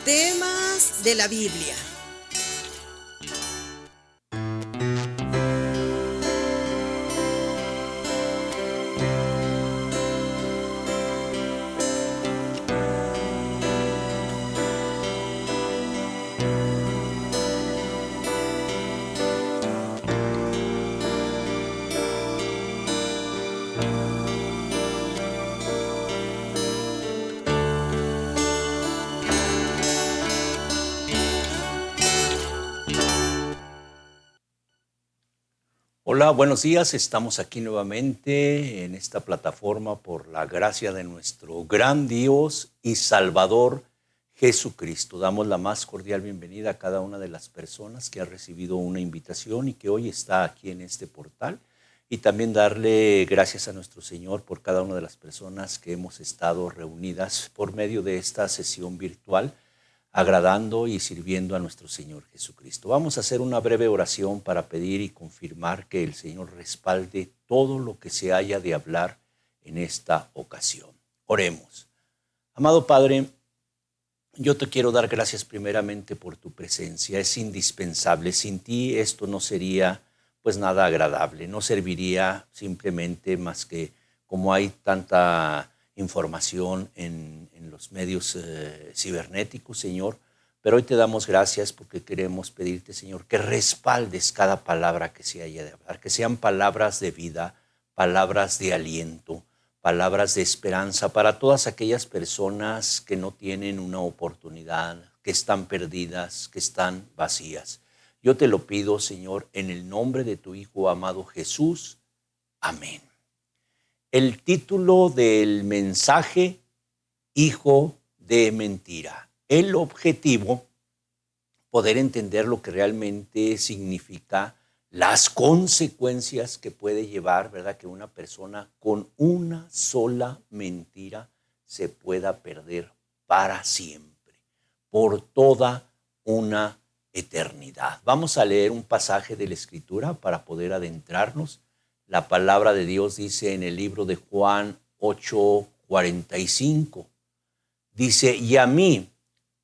Temas de la Biblia. Hola, buenos días. Estamos aquí nuevamente en esta plataforma por la gracia de nuestro gran Dios y Salvador Jesucristo. Damos la más cordial bienvenida a cada una de las personas que ha recibido una invitación y que hoy está aquí en este portal. Y también darle gracias a nuestro Señor por cada una de las personas que hemos estado reunidas por medio de esta sesión virtual, agradando y sirviendo a nuestro Señor Jesucristo. Vamos a hacer una breve oración para pedir y confirmar que el Señor respalde todo lo que se haya de hablar en esta ocasión. Oremos. Amado Padre, yo te quiero dar gracias primeramente por tu presencia. Es indispensable. Sin ti esto no sería pues nada agradable. No serviría simplemente más que como hay tanta información en los medios cibernéticos, Señor. Pero hoy te damos gracias porque queremos pedirte, Señor, que respaldes cada palabra que se haya de hablar, que sean palabras de vida, palabras de aliento, palabras de esperanza para todas aquellas personas que no tienen una oportunidad, que están perdidas, que están vacías. Yo te lo pido, Señor, en el nombre de tu Hijo amado Jesús. Amén. El título del mensaje: Hijo de mentira. El objetivo: poder entender lo que realmente significa, las consecuencias que puede llevar, ¿verdad? Que una persona con una sola mentira se pueda perder para siempre, por toda una eternidad. Vamos a leer un pasaje de la Escritura para poder adentrarnos. La palabra de Dios dice en el libro de Juan 8:45. Dice, y a mí,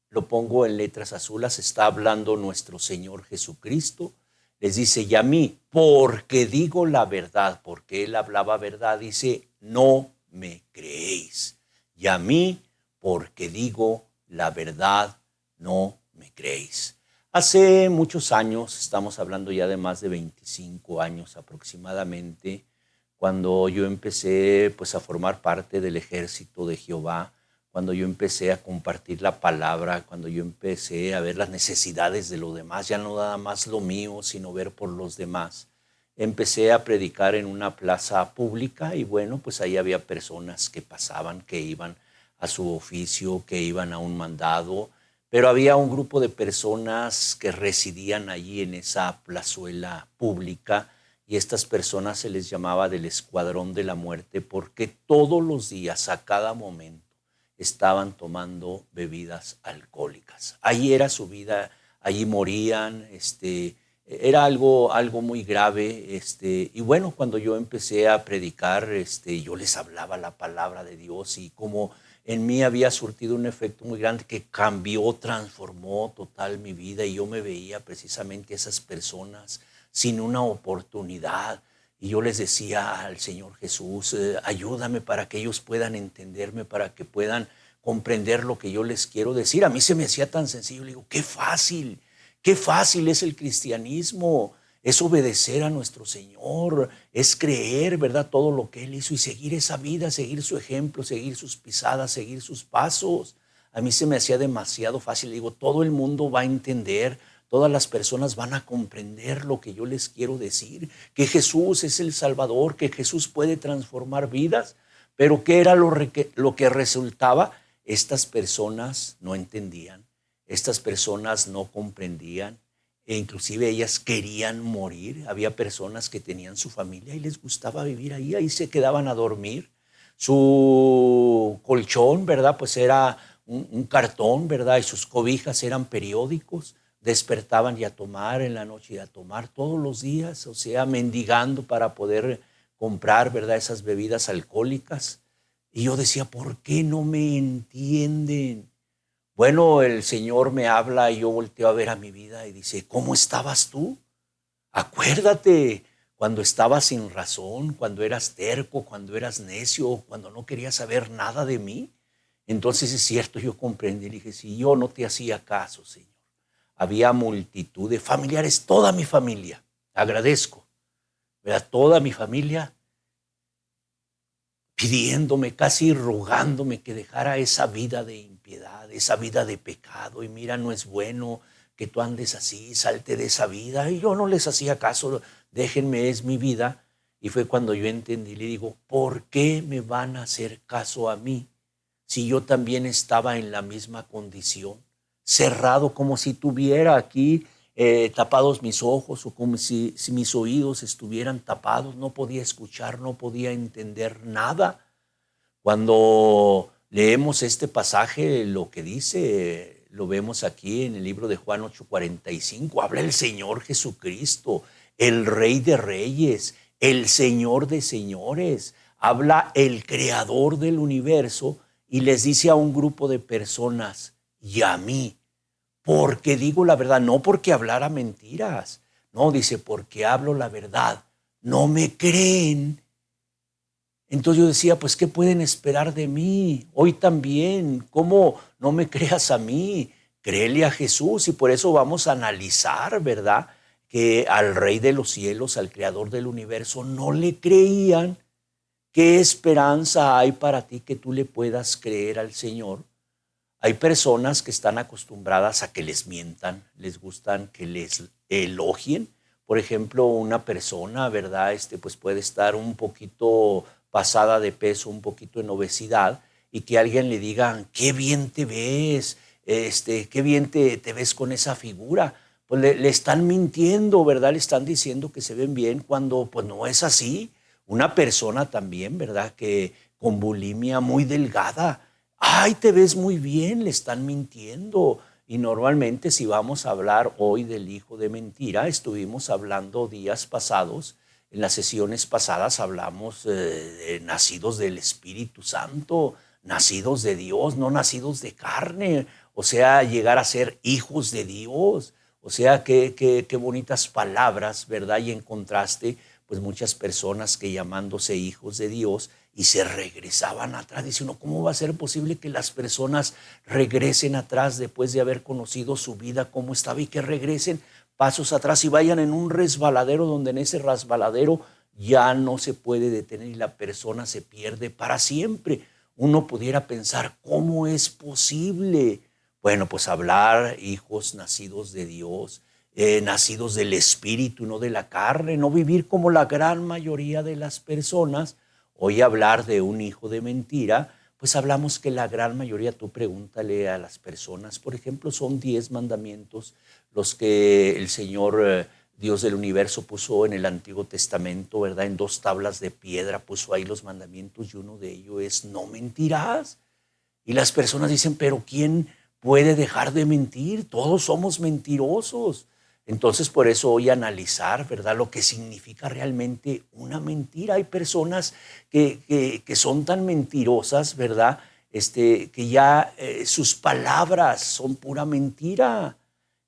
lo pongo en letras azules, está hablando nuestro Señor Jesucristo. Les dice, y a mí, porque digo la verdad, porque Él hablaba verdad, dice, no me creéis. Y a mí, porque digo la verdad, no me creéis. Hace muchos años, estamos hablando ya de más de 25 años aproximadamente, cuando yo empecé pues a formar parte del ejército de Jehová, cuando yo empecé a compartir la palabra, cuando yo empecé a ver las necesidades de los demás, ya no nada más lo mío, sino ver por los demás. Empecé a predicar en una plaza pública y bueno, pues ahí había personas que pasaban, que iban a su oficio, que iban a un mandado, pero había un grupo de personas que residían allí en esa plazuela pública y estas personas se les llamaba del escuadrón de la muerte porque todos los días, a cada momento, estaban tomando bebidas alcohólicas. Allí era su vida, allí morían, era algo muy grave, y bueno, cuando yo empecé a predicar, yo les hablaba la palabra de Dios y como en mí había surtido un efecto muy grande que cambió, transformó total mi vida y yo me veía precisamente a esas personas sin una oportunidad. Y yo les decía al Señor Jesús, ayúdame para que ellos puedan entenderme, para que puedan comprender lo que yo les quiero decir. A mí se me hacía tan sencillo, le digo, qué fácil es el cristianismo, es obedecer a nuestro Señor, es creer, ¿verdad? Todo lo que Él hizo y seguir esa vida, seguir su ejemplo, seguir sus pisadas, seguir sus pasos. A mí se me hacía demasiado fácil, le digo, todo el mundo va a entender, todas las personas van a comprender lo que yo les quiero decir, que Jesús es el Salvador, que Jesús puede transformar vidas. Pero ¿qué era lo que resultaba? Estas personas no entendían, estas personas no comprendían e inclusive ellas querían morir. Había personas que tenían su familia y les gustaba vivir ahí se quedaban a dormir. Su colchón, ¿verdad? Pues era un cartón, ¿verdad? Y sus cobijas eran periódicos. Despertaban y a tomar en la noche y a tomar todos los días, o sea, mendigando para poder comprar, ¿verdad? Esas bebidas alcohólicas. Y yo decía, ¿por qué no me entienden? Bueno, el Señor me habla y yo volteo a ver a mi vida y dice, ¿cómo estabas tú? Acuérdate cuando estabas sin razón, cuando eras terco, cuando eras necio, cuando no querías saber nada de mí. Entonces es cierto, yo comprendí y dije, si yo no te hacía caso, Señor. Había multitud de familiares, toda mi familia, agradezco, ¿verdad? Toda mi familia pidiéndome, casi rogándome que dejara esa vida de impiedad, esa vida de pecado. Y mira, no es bueno que tú andes así, salte de esa vida. Y yo no les hacía caso, déjenme, es mi vida. Y fue cuando yo entendí, le digo, ¿por qué me van a hacer caso a mí si yo también estaba en la misma condición? Cerrado, como si tuviera aquí tapados mis ojos, o como si mis oídos estuvieran tapados, no podía escuchar, no podía entender nada. Cuando leemos este pasaje, lo que dice, lo vemos aquí en el libro de Juan 8:45, habla el Señor Jesucristo, el Rey de Reyes, el Señor de Señores, habla el Creador del universo y les dice a un grupo de personas, y a mí, porque digo la verdad, no porque hablara mentiras, no, dice, porque hablo la verdad, no me creen. Entonces yo decía, pues, ¿qué pueden esperar de mí? Hoy también, ¿cómo no me creas a mí? Créele a Jesús. Y por eso vamos a analizar, ¿verdad? Que al Rey de los cielos, al Creador del universo, no le creían. ¿Qué esperanza hay para ti que tú le puedas creer al Señor? Hay personas que están acostumbradas a que les mientan, les gustan que les elogien. Por ejemplo, una persona, ¿verdad? Pues puede estar un poquito pasada de peso, un poquito en obesidad, y que alguien le diga, qué bien te ves, qué bien te ves con esa figura. Pues le están mintiendo, ¿verdad? Le están diciendo que se ven bien cuando pues no es así. Una persona también, ¿verdad? Que con bulimia muy delgada, ay, te ves muy bien, le están mintiendo. Y normalmente si vamos a hablar hoy del hijo de mentira, estuvimos hablando días pasados, en las sesiones pasadas hablamos de nacidos del Espíritu Santo, nacidos de Dios, no nacidos de carne, o sea, llegar a ser hijos de Dios. O sea, qué bonitas palabras, ¿verdad? Y en contraste, pues muchas personas que llamándose hijos de Dios y se regresaban atrás. Dice uno, ¿cómo va a ser posible que las personas regresen atrás después de haber conocido su vida, cómo estaba, y que regresen pasos atrás y vayan en un resbaladero donde en ese resbaladero ya no se puede detener y la persona se pierde para siempre? Uno pudiera pensar, ¿cómo es posible? Bueno, pues hablar hijos nacidos de Dios, nacidos del Espíritu, no de la carne, no vivir como la gran mayoría de las personas. Hoy hablar de un hijo de mentira, pues hablamos que la gran mayoría, tú pregúntale a las personas, por ejemplo, son 10 mandamientos los que el Señor Dios del universo puso en el Antiguo Testamento, ¿verdad? En 2 tablas de piedra puso ahí los mandamientos y uno de ellos es no mentirás. Y las personas dicen, pero ¿quién puede dejar de mentir? Todos somos mentirosos. Entonces, por eso hoy analizar, ¿verdad?, lo que significa realmente una mentira. Hay personas que son tan mentirosas, ¿verdad?, que ya sus palabras son pura mentira.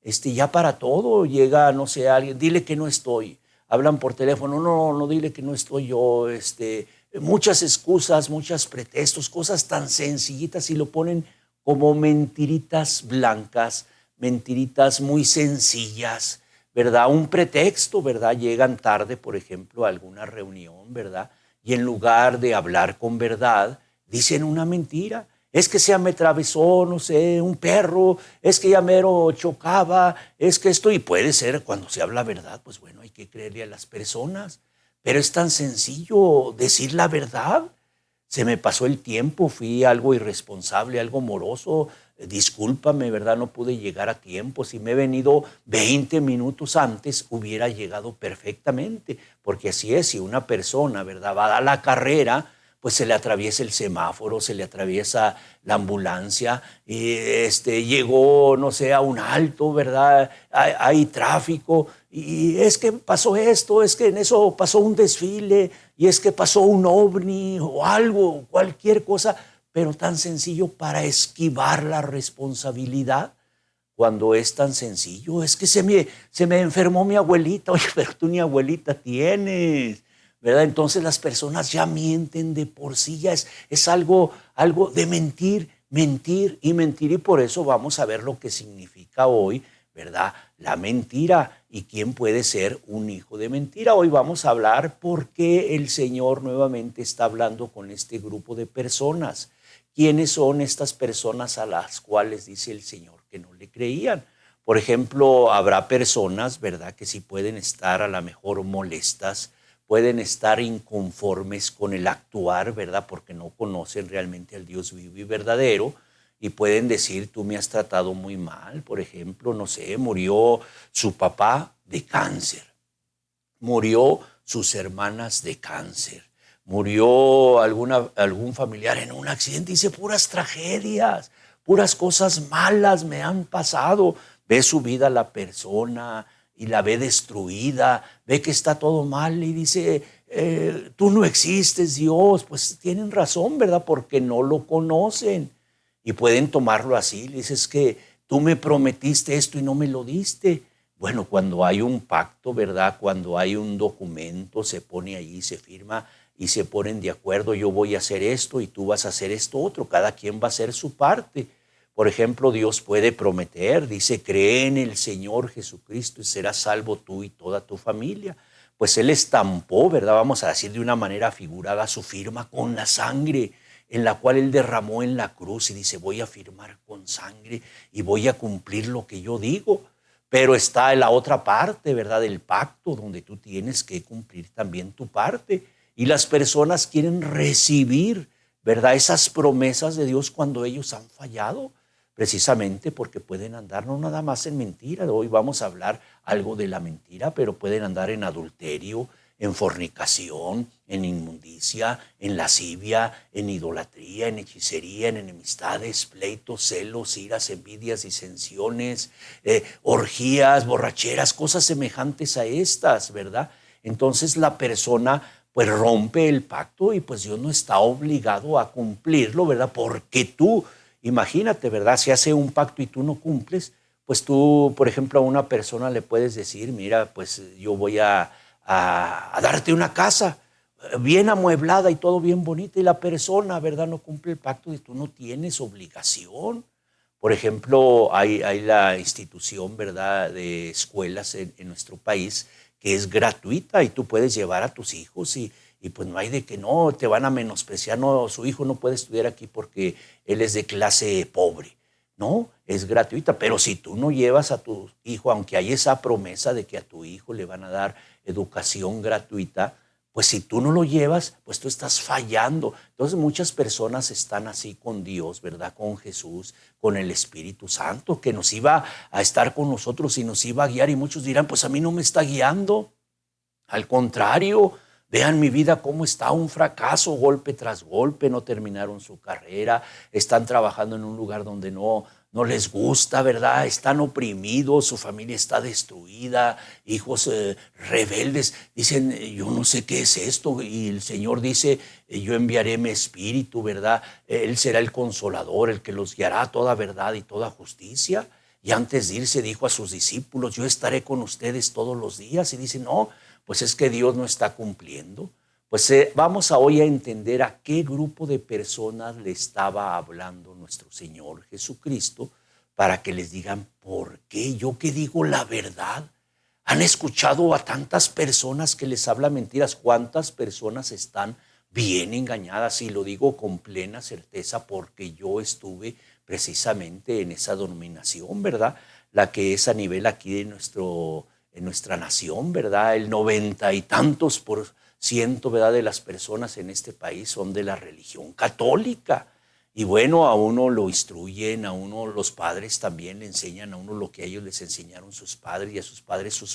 Ya para todo llega, no sé, alguien, dile que no estoy. Hablan por teléfono, no, dile que no estoy yo. Muchas excusas, muchos pretextos, cosas tan sencillitas y lo ponen como mentiritas blancas, mentiritas muy sencillas, ¿verdad? Un pretexto, ¿verdad? Llegan tarde, por ejemplo, a alguna reunión, ¿verdad? Y en lugar de hablar con verdad, dicen una mentira. Es que se me atravesó, no sé, un perro, es que ya mero chocaba, es que esto, y puede ser cuando se habla verdad, pues bueno, hay que creerle a las personas. Pero es tan sencillo decir la verdad. Se me pasó el tiempo, fui algo irresponsable, algo moroso, discúlpame, ¿verdad? No pude llegar a tiempo. Si me he venido 20 minutos antes, hubiera llegado perfectamente, porque así es, si una persona, ¿verdad?, va a dar la carrera, pues se le atraviesa el semáforo, se le atraviesa la ambulancia, y llegó, no sé, a un alto, ¿verdad? Hay tráfico, y es que pasó esto, es que en eso pasó un desfile, y es que pasó un ovni o algo, cualquier cosa, pero tan sencillo para esquivar la responsabilidad. Cuando es tan sencillo, es que se me enfermó mi abuelita. Oye, pero tú ni abuelita tienes, ¿verdad? Entonces las personas ya mienten de por sí, ya es algo de mentir, mentir y mentir. Y por eso vamos a ver lo que significa hoy, ¿verdad? La mentira y quién puede ser un hijo de mentira. Hoy vamos a hablar por qué el Señor nuevamente está hablando con este grupo de personas. ¿Quiénes son estas personas a las cuales dice el Señor que no le creían? Por ejemplo, habrá personas, ¿verdad?, que sí pueden estar a lo mejor molestas, pueden estar inconformes con el actuar, ¿verdad?, porque no conocen realmente al Dios vivo y verdadero, y pueden decir, tú me has tratado muy mal. Por ejemplo, no sé, murió su papá de cáncer, murió sus hermanas de cáncer, murió algún familiar en un accidente. Dice, puras tragedias, puras cosas malas me han pasado. Ve su vida la persona y la ve destruida, ve que está todo mal y dice, tú no existes, Dios. Pues tienen razón, ¿verdad? Porque no lo conocen y pueden tomarlo así. Le dices que tú me prometiste esto y no me lo diste. Bueno, cuando hay un pacto, ¿verdad? Cuando hay un documento, se pone allí, se firma y se ponen de acuerdo, yo voy a hacer esto y tú vas a hacer esto otro, cada quien va a hacer su parte. Por ejemplo, Dios puede prometer, dice, cree en el Señor Jesucristo y serás salvo tú y toda tu familia. Pues Él estampó, ¿verdad? Vamos a decir de una manera figurada, su firma con la sangre en la cual Él derramó en la cruz y dice, voy a firmar con sangre y voy a cumplir lo que yo digo. Pero está en la otra parte, ¿verdad?, del pacto, donde tú tienes que cumplir también tu parte. Y las personas quieren recibir, ¿verdad?, esas promesas de Dios cuando ellos han fallado, precisamente porque pueden andar no nada más en mentira. Hoy vamos a hablar algo de la mentira, pero pueden andar en adulterio, en fornicación, en inmundicia, en lascivia, en idolatría, en hechicería, en enemistades, pleitos, celos, iras, envidias, disensiones, orgías, borracheras, cosas semejantes a estas, ¿verdad? Entonces la persona pues rompe el pacto y pues Dios no está obligado a cumplirlo, ¿verdad? Porque tú, imagínate, ¿verdad? Si hace un pacto y tú no cumples, pues tú, por ejemplo, a una persona le puedes decir, mira, pues yo voy a darte una casa bien amueblada y todo bien bonito, y la persona, ¿verdad?, no cumple el pacto y tú no tienes obligación. Por ejemplo, hay la institución, ¿verdad?, de escuelas en nuestro país que es gratuita y tú puedes llevar a tus hijos y pues no hay de que no, te van a menospreciar, no, su hijo no puede estudiar aquí porque él es de clase pobre. No, es gratuita, pero si tú no llevas a tu hijo, aunque hay esa promesa de que a tu hijo le van a dar educación gratuita, pues si tú no lo llevas, pues tú estás fallando. Entonces muchas personas están así con Dios, ¿verdad? Con Jesús, con el Espíritu Santo, que nos iba a estar con nosotros y nos iba a guiar. Y muchos dirán, pues a mí no me está guiando. Al contrario, vean mi vida cómo está, un fracaso, golpe tras golpe, no terminaron su carrera, están trabajando en un lugar donde no les gusta, ¿verdad? Están oprimidos, su familia está destruida, hijos rebeldes. Dicen, yo no sé qué es esto. Y el Señor dice, yo enviaré mi espíritu, ¿verdad? Él será el consolador, el que los guiará a toda verdad y toda justicia. Y antes de irse dijo a sus discípulos, yo estaré con ustedes todos los días. Y dicen, no, pues es que Dios no está cumpliendo. Pues vamos a hoy a entender a qué grupo de personas le estaba hablando nuestro Señor Jesucristo para que les digan, ¿por qué? Yo que digo la verdad. ¿Han escuchado a tantas personas que les hablan mentiras? ¿Cuántas personas están bien engañadas? Y lo digo con plena certeza porque yo estuve precisamente en esa denominación, ¿verdad? La que es a nivel aquí de en nuestra nación, ¿verdad? El 90 y tantos % ¿verdad?, de las personas en este país son de la religión católica. Y bueno, a uno lo instruyen, a uno los padres también le enseñan a uno lo que a ellos les enseñaron sus padres y a sus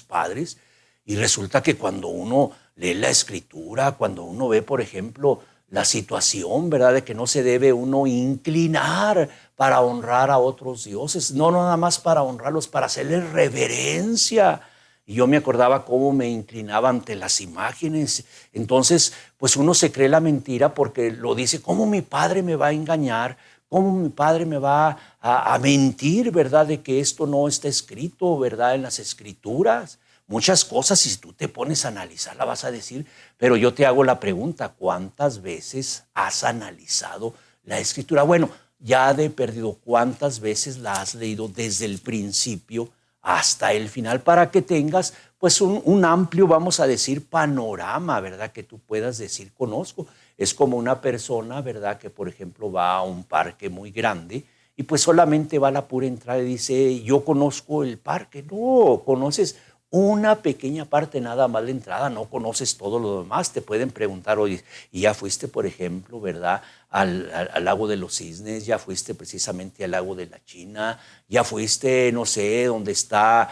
padres. Y resulta que cuando uno lee la Escritura, cuando uno ve, por ejemplo, la situación, ¿verdad?, de que no se debe uno inclinar para honrar a otros dioses, no nada más para honrarlos, para hacerles reverencia. y yo me acordaba cómo me inclinaba ante las imágenes. Entonces, pues uno se cree la mentira porque lo dice, ¿cómo mi padre me va a engañar? ¿Cómo mi padre me va a mentir, verdad? De que esto no está escrito, ¿verdad? En las escrituras. Muchas cosas, si tú te pones a analizarla, vas a decir, pero yo te hago la pregunta, ¿cuántas veces has analizado la escritura? Bueno, ya de perdido, ¿cuántas veces la has leído desde el principio hasta el final para que tengas pues un amplio, vamos a decir, panorama, ¿verdad? Que tú puedas decir, conozco. Es como una persona, ¿verdad? Que por ejemplo va a un parque muy grande y pues solamente va a la pura entrada y dice, yo conozco el parque. No, conoces una pequeña parte nada más la entrada, no conoces todo lo demás. Te pueden preguntar, oye, ¿y ya fuiste, por ejemplo, verdad, al lago de los cisnes? ¿Ya fuiste precisamente al lago de la China? ¿Ya fuiste, no sé, dónde está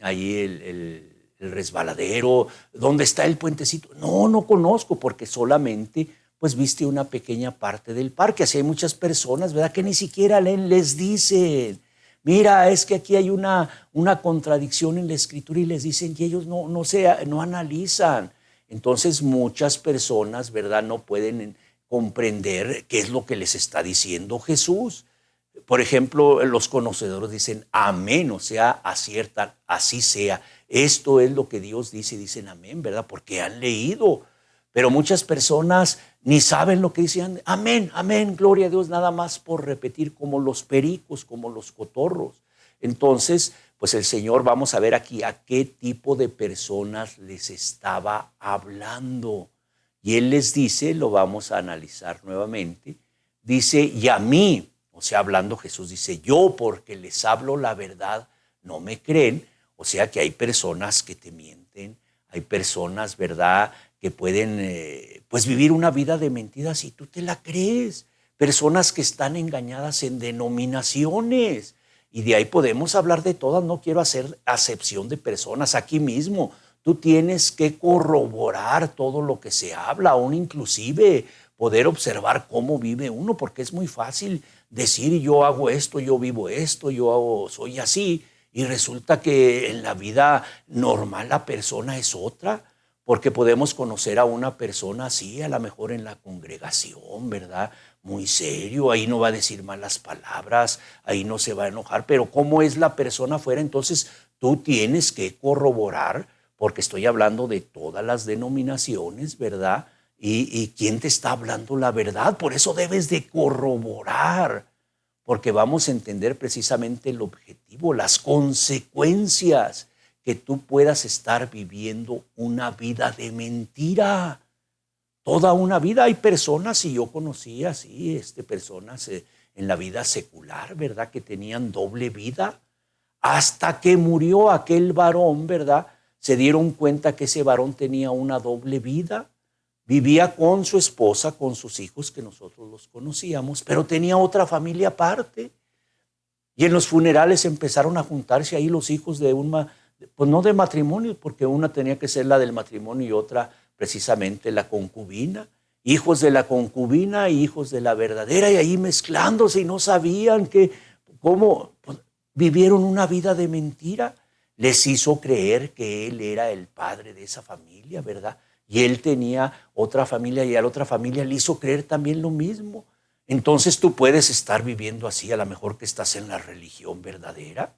ahí el resbaladero? ¿Dónde está el puentecito? No, no conozco porque solamente pues viste una pequeña parte del parque. Así hay muchas personas, ¿verdad?, que ni siquiera leen, les dicen, mira, es que aquí hay una contradicción en la escritura y les dicen y ellos no analizan. Entonces muchas personas, ¿verdad?, no pueden comprender qué es lo que les está diciendo Jesús. Por ejemplo, los conocedores dicen amén, o sea, aciertan, así sea. Esto es lo que Dios dice, dicen amén, ¿verdad? Porque han leído. Pero muchas personas ni saben lo que dicen, amén, amén, gloria a Dios, nada más por repetir, como los pericos, como los cotorros. Entonces, pues el Señor, vamos a ver aquí a qué tipo de personas les estaba hablando. Y Él les dice, lo vamos a analizar nuevamente, dice, y a mí, o sea, hablando Jesús, dice, yo porque les hablo la verdad, no me creen. O sea que hay personas que te mienten, hay personas, ¿verdad?, que pueden pues vivir una vida de mentiras y tú te la crees. Personas que están engañadas en denominaciones. Y de ahí podemos hablar de todas, no quiero hacer acepción de personas aquí mismo. Tú tienes que corroborar todo lo que se habla, aún inclusive poder observar cómo vive uno, porque es muy fácil decir yo hago esto, yo vivo esto, soy así, y resulta que en la vida normal la persona es otra. Porque podemos conocer a una persona así, a lo mejor en la congregación, ¿verdad? Muy serio, ahí no va a decir malas palabras, ahí no se va a enojar, pero ¿cómo es la persona afuera? Entonces tú tienes que corroborar, porque estoy hablando de todas las denominaciones, ¿verdad? Y quién te está hablando la verdad, por eso debes de corroborar, porque vamos a entender precisamente el objetivo, las consecuencias que tú puedas estar viviendo una vida de mentira, toda una vida. Hay personas, y yo conocí así, personas en la vida secular, ¿verdad?, que tenían doble vida, hasta que murió aquel varón, ¿verdad?, se dieron cuenta que ese varón tenía una doble vida, vivía con su esposa, con sus hijos, que nosotros los conocíamos, pero tenía otra familia aparte, y en los funerales empezaron a juntarse ahí los hijos de pues no de matrimonio, porque una tenía que ser la del matrimonio y otra precisamente la concubina, hijos de la concubina y hijos de la verdadera, y ahí mezclándose y no sabían cómo pues, vivieron una vida de mentira. Les hizo creer que él era el padre de esa familia, ¿verdad? Y él tenía otra familia y a la otra familia le hizo creer también lo mismo. Entonces tú puedes estar viviendo así, a lo mejor que estás en la religión verdadera.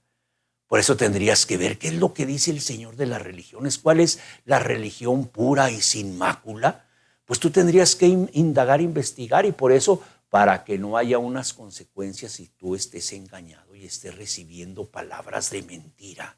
Por eso tendrías que ver qué es lo que dice el Señor de las religiones, cuál es la religión pura y sin mácula. Pues tú tendrías que indagar, investigar, y por eso, para que no haya unas consecuencias si tú estés engañado y estés recibiendo palabras de mentira.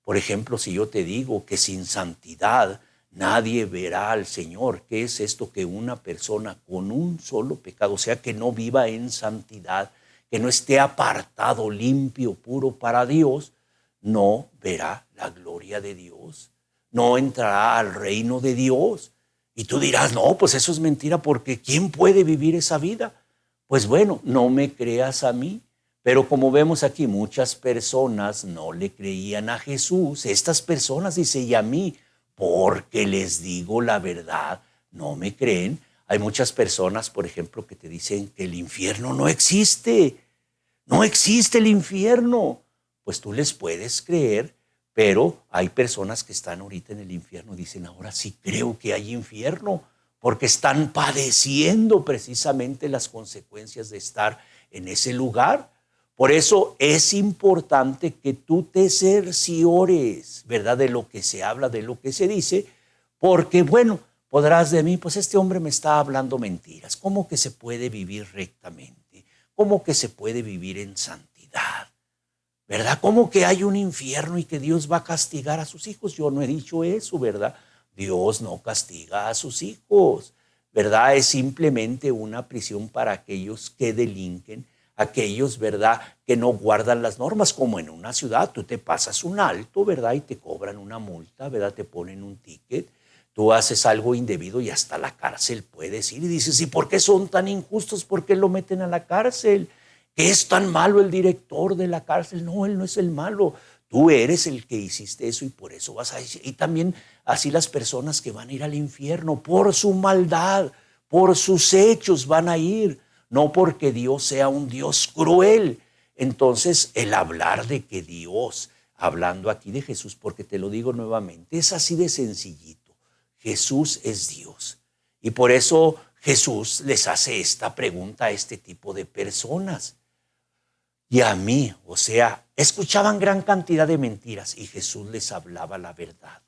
Por ejemplo, si yo te digo que sin santidad nadie verá al Señor, ¿qué es esto? Que una persona con un solo pecado, o sea, que no viva en santidad, que no esté apartado, limpio, puro para Dios, no verá la gloria de Dios, no entrará al reino de Dios. Y tú dirás, no, pues eso es mentira, porque ¿quién puede vivir esa vida? Pues bueno, no me creas a mí, pero como vemos aquí, muchas personas no le creían a Jesús. Estas personas, dice, y a mí, porque les digo la verdad, no me creen. Hay muchas personas, por ejemplo, que te dicen que el infierno no existe. No existe el infierno. Pues tú les puedes creer, Pero hay personas que están ahorita en el infierno y dicen, ahora sí creo que hay infierno, porque están padeciendo precisamente las consecuencias de estar en ese lugar. Por eso es importante que tú te cerciores, ¿verdad?, de lo que se habla, de lo que se dice, porque bueno, podrás de mí, pues este hombre me está hablando mentiras. ¿Cómo que se puede vivir rectamente? ¿Cómo que se puede vivir en santidad? ¿Verdad? ¿Cómo que hay un infierno y que Dios va a castigar a sus hijos? Yo no he dicho eso, ¿verdad? Dios no castiga a sus hijos, ¿verdad? Es simplemente una prisión para aquellos que delinquen, aquellos, ¿verdad?, que no guardan las normas, como en una ciudad. Tú te pasas un alto, ¿verdad?, y te cobran una multa, ¿verdad?, te ponen un ticket. Tú haces algo indebido y hasta la cárcel puedes ir. Y dices, ¿y por qué son tan injustos? ¿Por qué lo meten a la cárcel? ¿Qué es tan malo el director de la cárcel? No, él no es el malo. Tú eres el que hiciste eso y por eso vas a ir. Y también así las personas que van a ir al infierno por su maldad, por sus hechos van a ir, no porque Dios sea un Dios cruel. Entonces, el hablar de que Dios, hablando aquí de Jesús, porque te lo digo nuevamente, es así de sencillito. Jesús es Dios. Y por eso Jesús les hace esta pregunta a este tipo de personas. Y a mí, o sea, escuchaban gran cantidad de mentiras y Jesús les hablaba la verdad,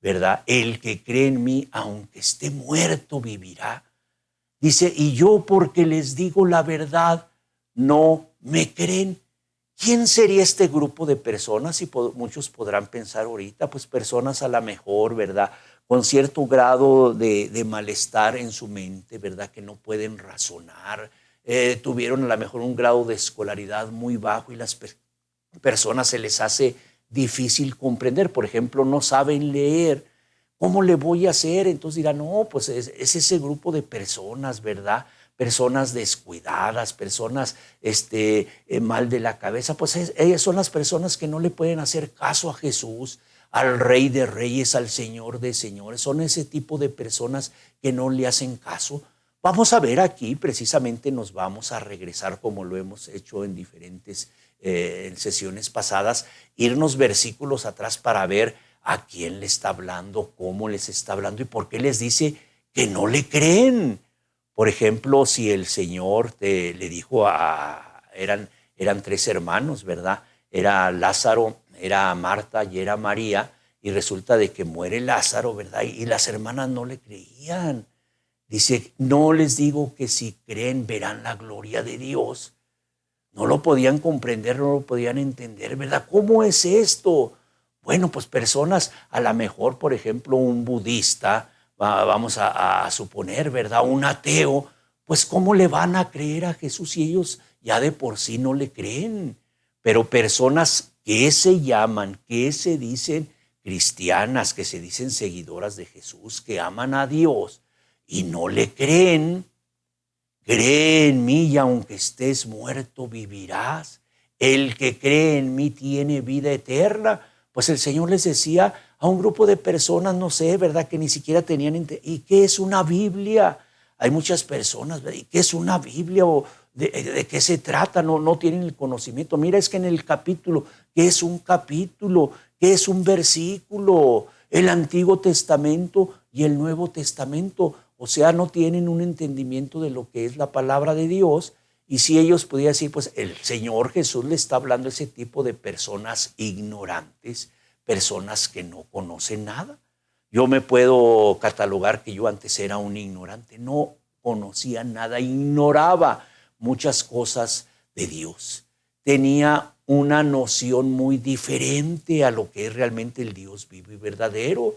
¿verdad? El que cree en mí, aunque esté muerto, vivirá. Dice, y yo porque les digo la verdad, no me creen. ¿Quién sería este grupo de personas? Y muchos podrán pensar ahorita, pues personas a lo mejor, ¿verdad?, con cierto grado de malestar en su mente, ¿verdad?, que no pueden razonar, tuvieron a lo mejor un grado de escolaridad muy bajo y las personas se les hace difícil comprender. Por ejemplo, no saben leer. ¿Cómo le voy a hacer? Entonces dirán, no, pues es ese grupo de personas, ¿verdad?, personas descuidadas, personas mal de la cabeza, pues ellas son las personas que no le pueden hacer caso a Jesús, al Rey de Reyes, al Señor de Señores. Son ese tipo de personas que no le hacen caso. Vamos a ver aquí, precisamente nos vamos a regresar, como lo hemos hecho en diferentes en sesiones pasadas, irnos versículos atrás para ver a quién le está hablando, cómo les está hablando y por qué les dice que no le creen. Por ejemplo, si el Señor le dijo eran tres hermanos, ¿verdad? Era Lázaro, era Marta y era María, y resulta de que muere Lázaro, ¿verdad? Y las hermanas no le creían. Dice, no les digo que si creen verán la gloria de Dios. No lo podían comprender, no lo podían entender, ¿verdad? ¿Cómo es esto? Bueno, pues personas, a lo mejor, por ejemplo, un budista, vamos a suponer, ¿verdad?, un ateo, pues ¿cómo le van a creer a Jesús si ellos ya de por sí no le creen? Pero personas que se llaman, que se dicen cristianas, que se dicen seguidoras de Jesús, que aman a Dios y no le creen, cree en mí y aunque estés muerto vivirás. El que cree en mí tiene vida eterna. Pues el Señor les decía a un grupo de personas, no sé, ¿verdad?, que ni siquiera tenían. ¿Y qué es una Biblia? Hay muchas personas, ¿verdad? ¿Y qué es una Biblia? ¿O de qué se trata? No tienen el conocimiento. Mira, es que en el capítulo, ¿qué es un capítulo? ¿Qué es un versículo? El Antiguo Testamento y el Nuevo Testamento. O sea, no tienen un entendimiento de lo que es la palabra de Dios. Y si ellos pudieran decir, pues el Señor Jesús le está hablando a ese tipo de personas ignorantes, personas que no conocen nada. Yo me puedo catalogar que yo antes era un ignorante, no conocía nada, ignoraba muchas cosas de Dios. Tenía una noción muy diferente a lo que es realmente el Dios vivo y verdadero.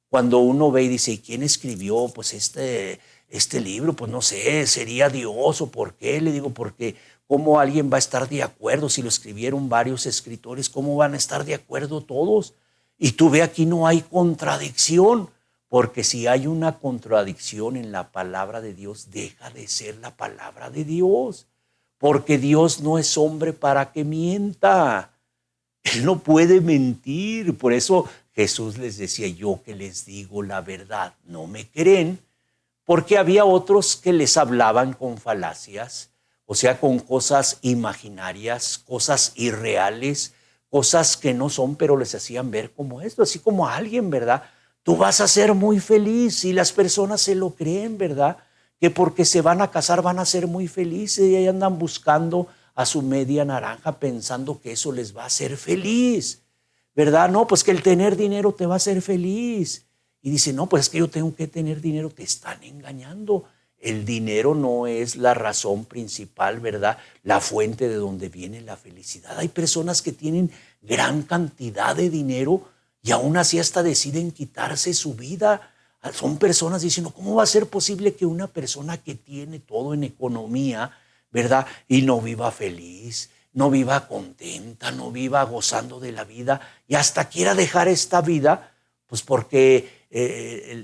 Cuando uno ve y dice, ¿y quién escribió pues este libro? Pues no sé, ¿sería Dios o por qué? Le digo, porque ¿cómo alguien va a estar de acuerdo? Si lo escribieron varios escritores, ¿cómo van a estar de acuerdo todos? Y tú ve, aquí no hay contradicción, porque si hay una contradicción en la palabra de Dios, deja de ser la palabra de Dios, porque Dios no es hombre para que mienta. Él no puede mentir. Por eso Jesús les decía, yo que les digo la verdad, no me creen, porque había otros que les hablaban con falacias, o sea, con cosas imaginarias, cosas irreales, cosas que no son, pero les hacían ver como esto, así como a alguien, ¿verdad? Tú vas a ser muy feliz y las personas se lo creen, ¿verdad? Que porque se van a casar van a ser muy felices y ahí andan buscando a su media naranja pensando que eso les va a hacer feliz, ¿verdad? No, pues que el tener dinero te va a hacer feliz. Y dice, no, pues es que yo tengo que tener dinero. Te están engañando. El dinero no es la razón principal, ¿verdad? La fuente de donde viene la felicidad. Hay personas que tienen gran cantidad de dinero y aún así hasta deciden quitarse su vida. Son personas diciendo, ¿cómo va a ser posible que una persona que tiene todo en economía, ¿verdad? Y no viva feliz, no viva contenta, no viva gozando de la vida y hasta quiera dejar esta vida, pues porque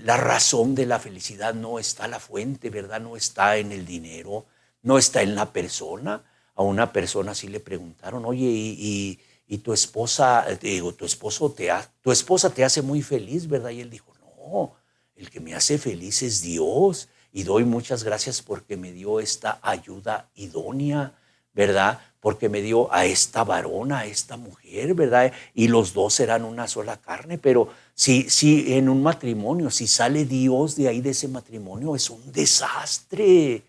la razón de la felicidad no está la fuente, ¿verdad? No está en el dinero, no está en la persona. A una persona sí le preguntaron, oye, y tu esposa, digo, tu esposa te hace muy feliz, ¿verdad? Y él dijo, no, el que me hace feliz es Dios y doy muchas gracias porque me dio esta ayuda idónea, ¿verdad? Porque me dio a esta varona, a esta mujer, ¿verdad? Y los dos serán una sola carne, pero si en un matrimonio, si sale Dios de ahí de ese matrimonio, es un desastre.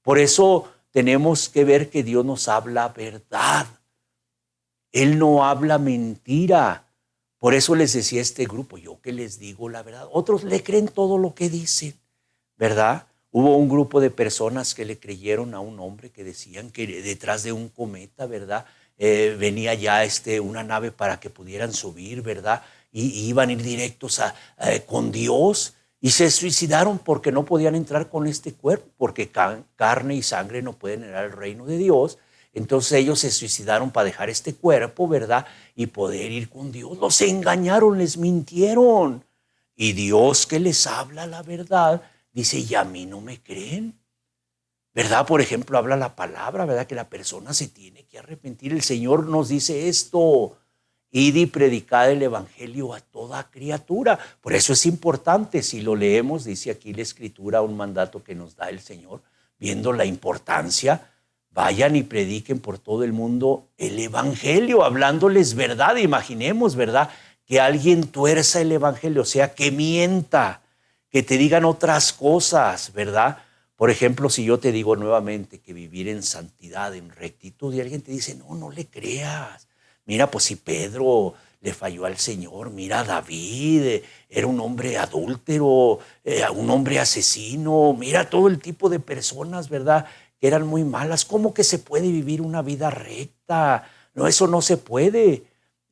Por eso tenemos que ver que Dios nos habla verdad. Él no habla mentira. Por eso les decía a este grupo, yo que les digo la verdad. Otros le creen todo lo que dicen, ¿verdad? Hubo un grupo de personas que le creyeron a un hombre que decían que detrás de un cometa, ¿verdad? Venía ya una nave para que pudieran subir, ¿verdad? Y iban a ir directos con Dios y se suicidaron porque no podían entrar con este cuerpo, porque carne y sangre no pueden entrar al reino de Dios. Entonces ellos se suicidaron para dejar este cuerpo, ¿verdad? Y poder ir con Dios. Los engañaron, les mintieron. Y Dios que les habla la verdad, dice, y a mí no me creen, ¿verdad? Por ejemplo, habla la palabra, ¿verdad? Que la persona se tiene que arrepentir. El Señor nos dice esto, id y predicad el evangelio a toda criatura. Por eso es importante, si lo leemos, dice aquí la Escritura, un mandato que nos da el Señor, viendo la importancia, vayan y prediquen por todo el mundo el evangelio, hablándoles verdad. Imaginemos, ¿verdad? Que alguien tuerza el evangelio, o sea, que mienta, que te digan otras cosas, ¿verdad? Por ejemplo, si yo te digo nuevamente que vivir en santidad, en rectitud, y alguien te dice, no, no le creas. Mira, pues si Pedro le falló al Señor, mira a David, era un hombre adúltero, un hombre asesino, mira todo el tipo de personas, ¿verdad? Que eran muy malas. ¿Cómo que se puede vivir una vida recta? No, eso no se puede.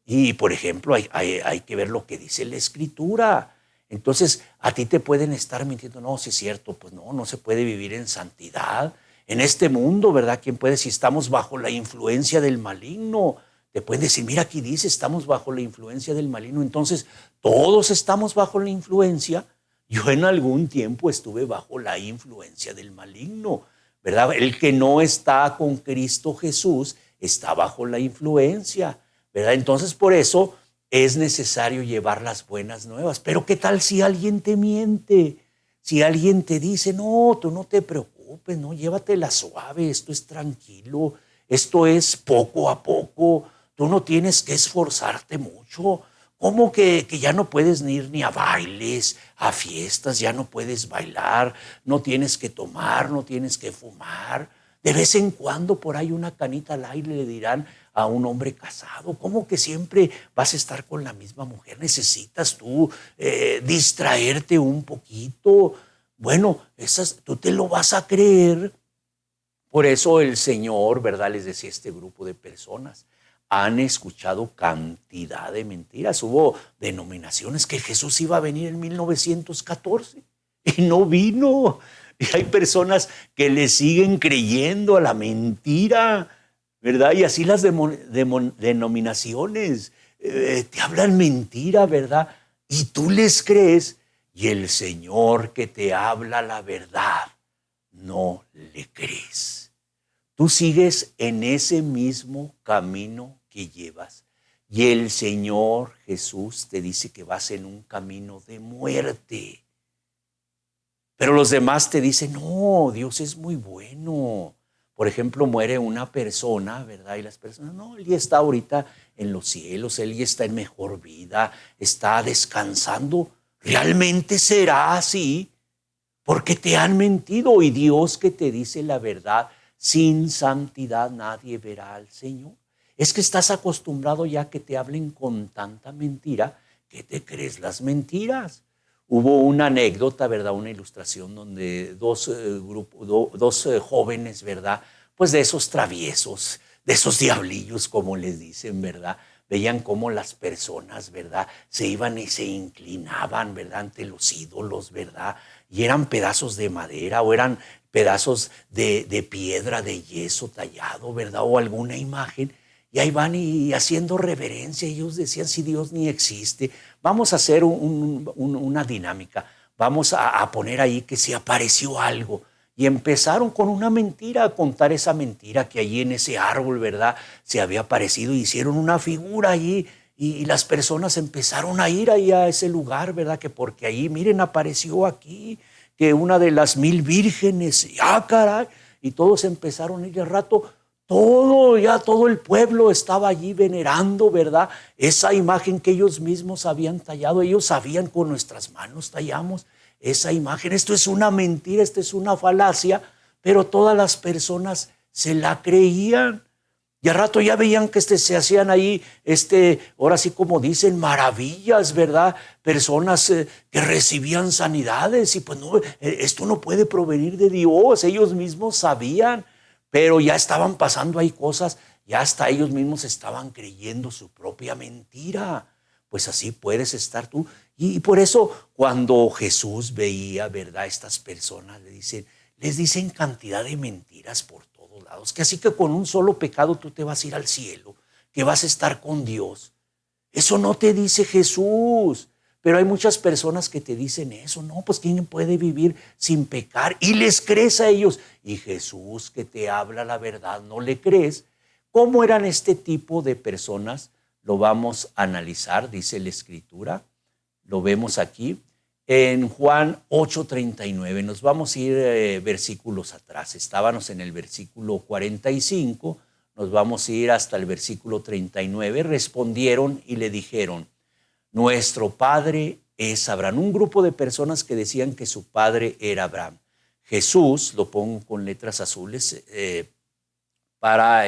Y, por ejemplo, hay que ver lo que dice la Escritura. Entonces, a ti te pueden estar mintiendo. No, sí es cierto, pues no se puede vivir en santidad. En este mundo, ¿verdad? ¿Quién puede? Si estamos bajo la influencia del maligno, te pueden decir, mira, aquí dice, estamos bajo la influencia del maligno. Entonces, todos estamos bajo la influencia. Yo en algún tiempo estuve bajo la influencia del maligno, ¿verdad? El que no está con Cristo Jesús está bajo la influencia, ¿verdad? Entonces, por eso es necesario llevar las buenas nuevas. Pero ¿qué tal si alguien te miente? Si alguien te dice, no, tú no te preocupes, no, llévatela suave, esto es tranquilo, esto es poco a poco, tú no tienes que esforzarte mucho. ¿Cómo que ya no puedes ir ni a bailes, a fiestas, ya no puedes bailar, no tienes que tomar, no tienes que fumar? De vez en cuando por ahí una canita al aire le dirán a un hombre casado, ¿cómo que siempre vas a estar con la misma mujer? Necesitas tú distraerte un poquito. Bueno, tú te lo vas a creer. Por eso el Señor, ¿verdad? Les decía este grupo de personas, han escuchado cantidad de mentiras. Hubo denominaciones que Jesús iba a venir en 1914 y no vino. Y hay personas que le siguen creyendo a la mentira, ¿verdad? Y así las denominaciones te hablan mentira, ¿verdad? Y tú les crees, y el Señor que te habla la verdad, no le crees. Tú sigues en ese mismo camino que llevas. Y el Señor Jesús te dice que vas en un camino de muerte. Pero los demás te dicen, no, Dios es muy bueno. Por ejemplo, muere una persona, ¿verdad? Y las personas, no, él ya está ahorita en los cielos, él ya está en mejor vida, está descansando. ¿Realmente será así? Porque te han mentido, y Dios que te dice la verdad, sin santidad nadie verá al Señor. Es que estás acostumbrado ya que te hablen con tanta mentira que te crees las mentiras. Hubo una anécdota, ¿verdad? Una ilustración donde dos jóvenes, ¿verdad? Pues de esos traviesos, de esos diablillos, como les dicen, ¿verdad? Veían cómo las personas, ¿verdad? Se iban y se inclinaban, ¿verdad? Ante los ídolos, ¿verdad? Y eran pedazos de madera o eran pedazos de piedra, de yeso tallado, ¿verdad? O alguna imagen. Y ahí van y haciendo reverencia. Ellos decían, si Dios ni existe, vamos a hacer una dinámica. Vamos a poner ahí que se apareció algo. Y empezaron con una mentira, a contar esa mentira que allí en ese árbol, ¿verdad? Se había aparecido. Hicieron una figura allí y las personas empezaron a ir ahí a ese lugar, ¿verdad? Que porque ahí, miren, apareció aquí, que una de las 1000 vírgenes. ¡Ah, caray! Y todos empezaron a ir al rato. Todo el pueblo estaba allí venerando, ¿verdad? Esa imagen que ellos mismos habían tallado. Ellos sabían, con nuestras manos tallamos esa imagen. Esto es una mentira, esto es una falacia, pero todas las personas se la creían. Y al rato ya veían que se hacían ahí, ahora sí como dicen, maravillas, ¿verdad? Personas que recibían sanidades, y pues no, esto no puede provenir de Dios. Ellos mismos sabían, pero ya estaban pasando ahí cosas, ya hasta ellos mismos estaban creyendo su propia mentira. Pues así puedes estar tú. Y por eso cuando Jesús veía, ¿verdad? Estas personas les dicen cantidad de mentiras por todos lados, que así que con un solo pecado tú te vas a ir al cielo, que vas a estar con Dios. Eso no te dice Jesús. Pero hay muchas personas que te dicen eso. No, pues ¿quién puede vivir sin pecar? Y les crees a ellos. Y Jesús, que te habla la verdad, no le crees. ¿Cómo eran este tipo de personas? Lo vamos a analizar, dice la Escritura. Lo vemos aquí en Juan 8:39. Nos vamos a ir versículos atrás. Estábamos en el versículo 45. Nos vamos a ir hasta el versículo 39. Respondieron y le dijeron: nuestro padre es Abraham. Un grupo de personas que decían que su padre era Abraham. Jesús, lo pongo con letras azules para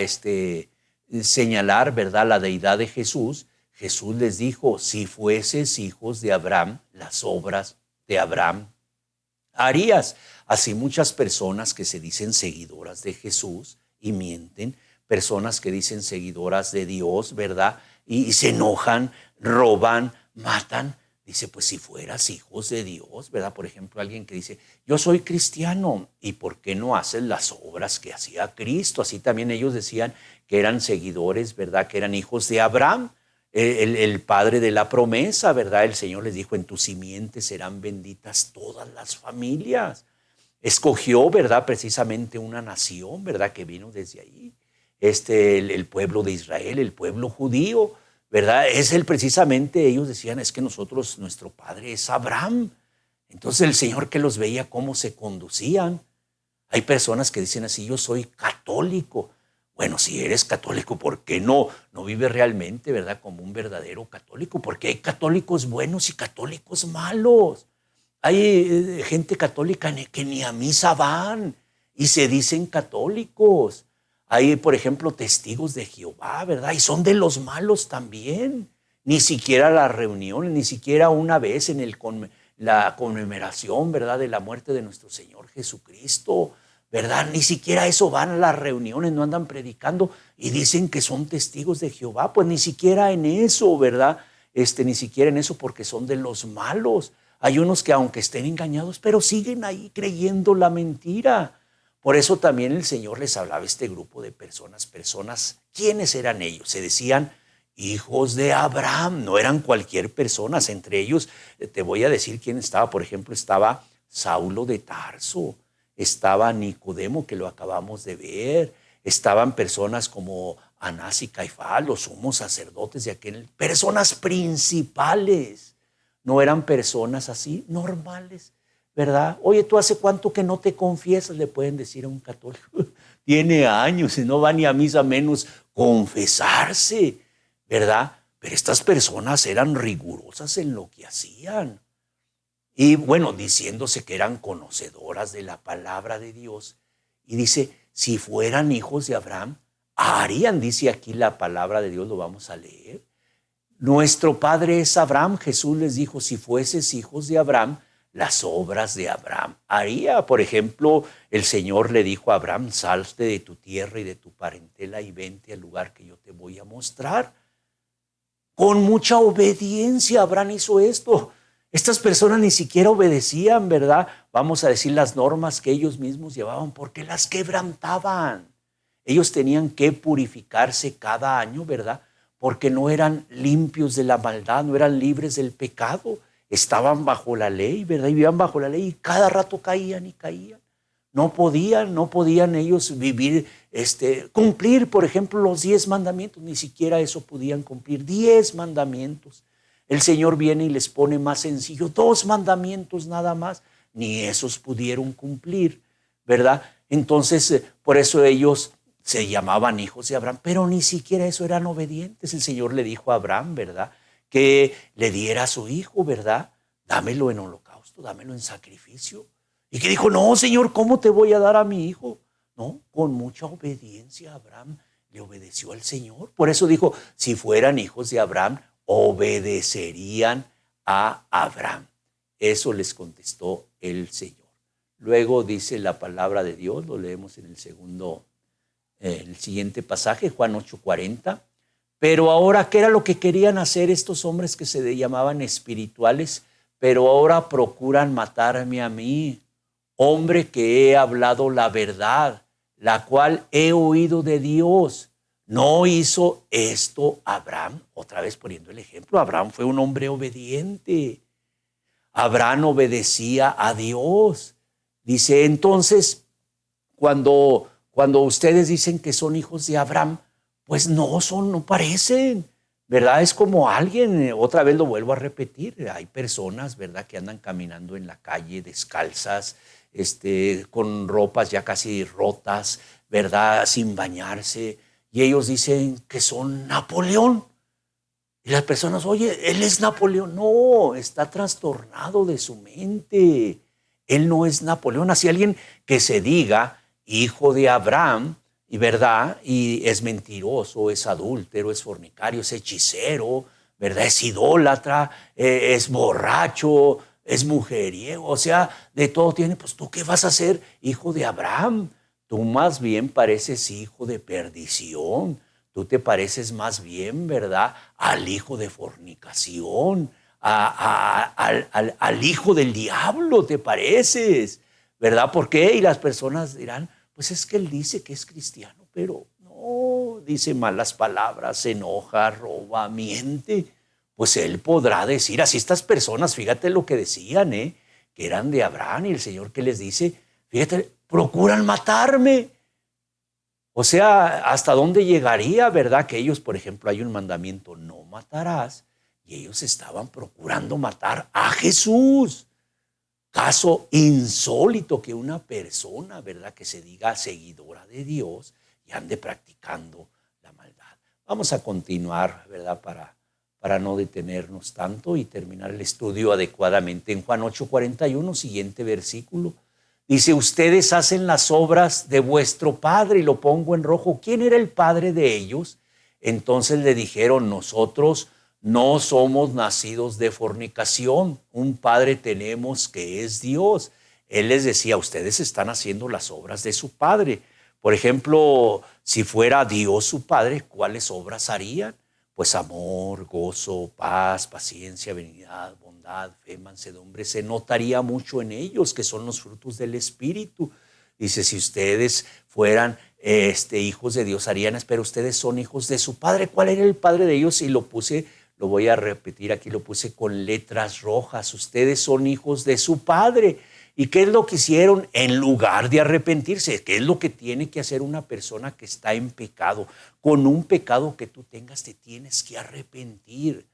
señalar, ¿verdad?, la deidad de Jesús. Jesús les dijo: si fueses hijos de Abraham, las obras de Abraham harías. Así muchas personas que se dicen seguidoras de Jesús y mienten, personas que dicen seguidoras de Dios, ¿verdad? Y se enojan, roban, matan. Dice, pues si fueras hijos de Dios, ¿verdad? Por ejemplo, alguien que dice, yo soy cristiano, ¿y por qué no haces las obras que hacía Cristo? Así también ellos decían que eran seguidores, ¿verdad? Que eran hijos de Abraham, el padre de la promesa, ¿verdad? El Señor les dijo, en tu simiente serán benditas todas las familias. Escogió, ¿verdad? Precisamente una nación, ¿verdad? Que vino desde ahí. El pueblo de Israel, el pueblo judío, ¿verdad? Precisamente ellos decían, es que nuestro padre es Abraham. Entonces el Señor, que los veía cómo se conducían. Hay personas que dicen así, yo soy católico. Bueno, si eres católico, ¿por qué no vives realmente, ¿verdad?, como un verdadero católico? Porque hay católicos buenos y católicos malos. Hay gente católica que ni a misa van y se dicen católicos. Hay, por ejemplo, testigos de Jehová, ¿verdad? Y son de los malos también. Ni siquiera las reuniones, ni siquiera una vez en la conmemoración, ¿verdad?, de la muerte de nuestro Señor Jesucristo, ¿verdad? Ni siquiera eso van a las reuniones, no andan predicando y dicen que son testigos de Jehová. Pues ni siquiera en eso, ¿verdad? Ni siquiera en eso, porque son de los malos. Hay unos que aunque estén engañados, pero siguen ahí creyendo la mentira. Por eso también el Señor les hablaba a este grupo de personas. ¿Quiénes eran ellos? Se decían hijos de Abraham, no eran cualquier persona. Entre ellos te voy a decir quién estaba. Por ejemplo, estaba Saulo de Tarso, estaba Nicodemo, que lo acabamos de ver, estaban personas como Anás y Caifás, los sumos sacerdotes de aquel, personas principales. No eran personas así normales, ¿verdad? Oye, ¿tú hace cuánto que no te confiesas? Le pueden decir a un católico. tiene años y no va ni a misa, menos confesarse, ¿verdad? Pero estas personas eran rigurosas en lo que hacían. Y bueno, diciéndose que eran conocedoras de la palabra de Dios. Y dice, si fueran hijos de Abraham, harían, dice aquí la palabra de Dios, lo vamos a leer. Nuestro padre es Abraham. Jesús les dijo, si fueses hijos de Abraham, las obras de Abraham haría. Por ejemplo, el Señor le dijo a Abraham, salte de tu tierra y de tu parentela y vente al lugar que yo te voy a mostrar. Con mucha obediencia Abraham hizo esto. Estas personas ni siquiera obedecían, ¿verdad? Vamos a decir las normas que ellos mismos llevaban porque las quebrantaban. Ellos tenían que purificarse cada año, ¿verdad? Porque no eran limpios de la maldad, no eran libres del pecado. Estaban bajo la ley, ¿verdad? Y vivían bajo la ley y cada rato caían y caían. No podían ellos vivir, cumplir, por ejemplo, los 10 mandamientos. Ni siquiera eso podían cumplir. 10 mandamientos. El Señor viene y les pone más sencillo, 2 mandamientos nada más. Ni esos pudieron cumplir, ¿verdad? Entonces, por eso ellos se llamaban hijos de Abraham, pero ni siquiera eso eran obedientes. El Señor le dijo a Abraham, ¿verdad?, que le diera a su hijo, ¿verdad? Dámelo en holocausto, dámelo en sacrificio. Y que dijo, no, Señor, ¿cómo te voy a dar a mi hijo? No, con mucha obediencia Abraham le obedeció al Señor. Por eso dijo, si fueran hijos de Abraham, obedecerían a Abraham. Eso les contestó el Señor. Luego dice la palabra de Dios, lo leemos en el siguiente pasaje, Juan 8:40. Pero ahora, ¿qué era lo que querían hacer estos hombres que se llamaban espirituales? Pero ahora procuran matarme a mí, hombre que he hablado la verdad, la cual he oído de Dios. ¿No hizo esto Abraham? Otra vez poniendo el ejemplo, Abraham fue un hombre obediente. Abraham obedecía a Dios. Dice, entonces, cuando ustedes dicen que son hijos de Abraham, pues no parecen, ¿verdad? Es como alguien, otra vez lo vuelvo a repetir, hay personas, ¿verdad?, que andan caminando en la calle descalzas, con ropas ya casi rotas, ¿verdad?, sin bañarse, y ellos dicen que son Napoleón. Y las personas, oye, él es Napoleón. No, está trastornado de su mente. Él no es Napoleón. Así alguien que se diga hijo de Abraham, y verdad, y es mentiroso, es adúltero, es fornicario, es hechicero, ¿verdad? Es idólatra, es borracho, es mujeriego, o sea, de todo tiene. Pues tú, ¿qué vas a ser, hijo de Abraham? Tú más bien pareces hijo de perdición. Tú te pareces más bien, ¿verdad?, al hijo de fornicación, al hijo del diablo te pareces, ¿verdad? ¿Por qué? Y las personas dirán, pues es que él dice que es cristiano, pero no, dice malas palabras, se enoja, roba, miente. Pues él podrá decir, así estas personas, fíjate lo que decían, que eran de Abraham, y el Señor que les dice, fíjate, procuran matarme. O sea, ¿hasta dónde llegaría, verdad? Que ellos, por ejemplo, hay un mandamiento, no matarás, y ellos estaban procurando matar a Jesús. Caso insólito que una persona, ¿verdad?, que se diga seguidora de Dios y ande practicando la maldad. Vamos a continuar, ¿verdad?, para no detenernos tanto y terminar el estudio adecuadamente. En Juan 8:41, siguiente versículo, dice, ustedes hacen las obras de vuestro padre, y lo pongo en rojo. ¿Quién era el padre de ellos? Entonces le dijeron, nosotros no somos nacidos de fornicación, un padre tenemos que es Dios. Él les decía, ustedes están haciendo las obras de su padre. Por ejemplo, si fuera Dios su padre, ¿cuáles obras harían? Pues amor, gozo, paz, paciencia, benignidad, bondad, fe, mansedumbre. Se notaría mucho en ellos, que son los frutos del Espíritu. Dice, si ustedes fueran hijos de Dios, harían, pero ustedes son hijos de su padre. ¿Cuál era el padre de ellos? Y lo voy a repetir aquí, lo puse con letras rojas. Ustedes son hijos de su padre. ¿Y qué es lo que hicieron? En lugar de arrepentirse, ¿qué es lo que tiene que hacer una persona que está en pecado? Con un pecado que tú tengas, te tienes que arrepentir.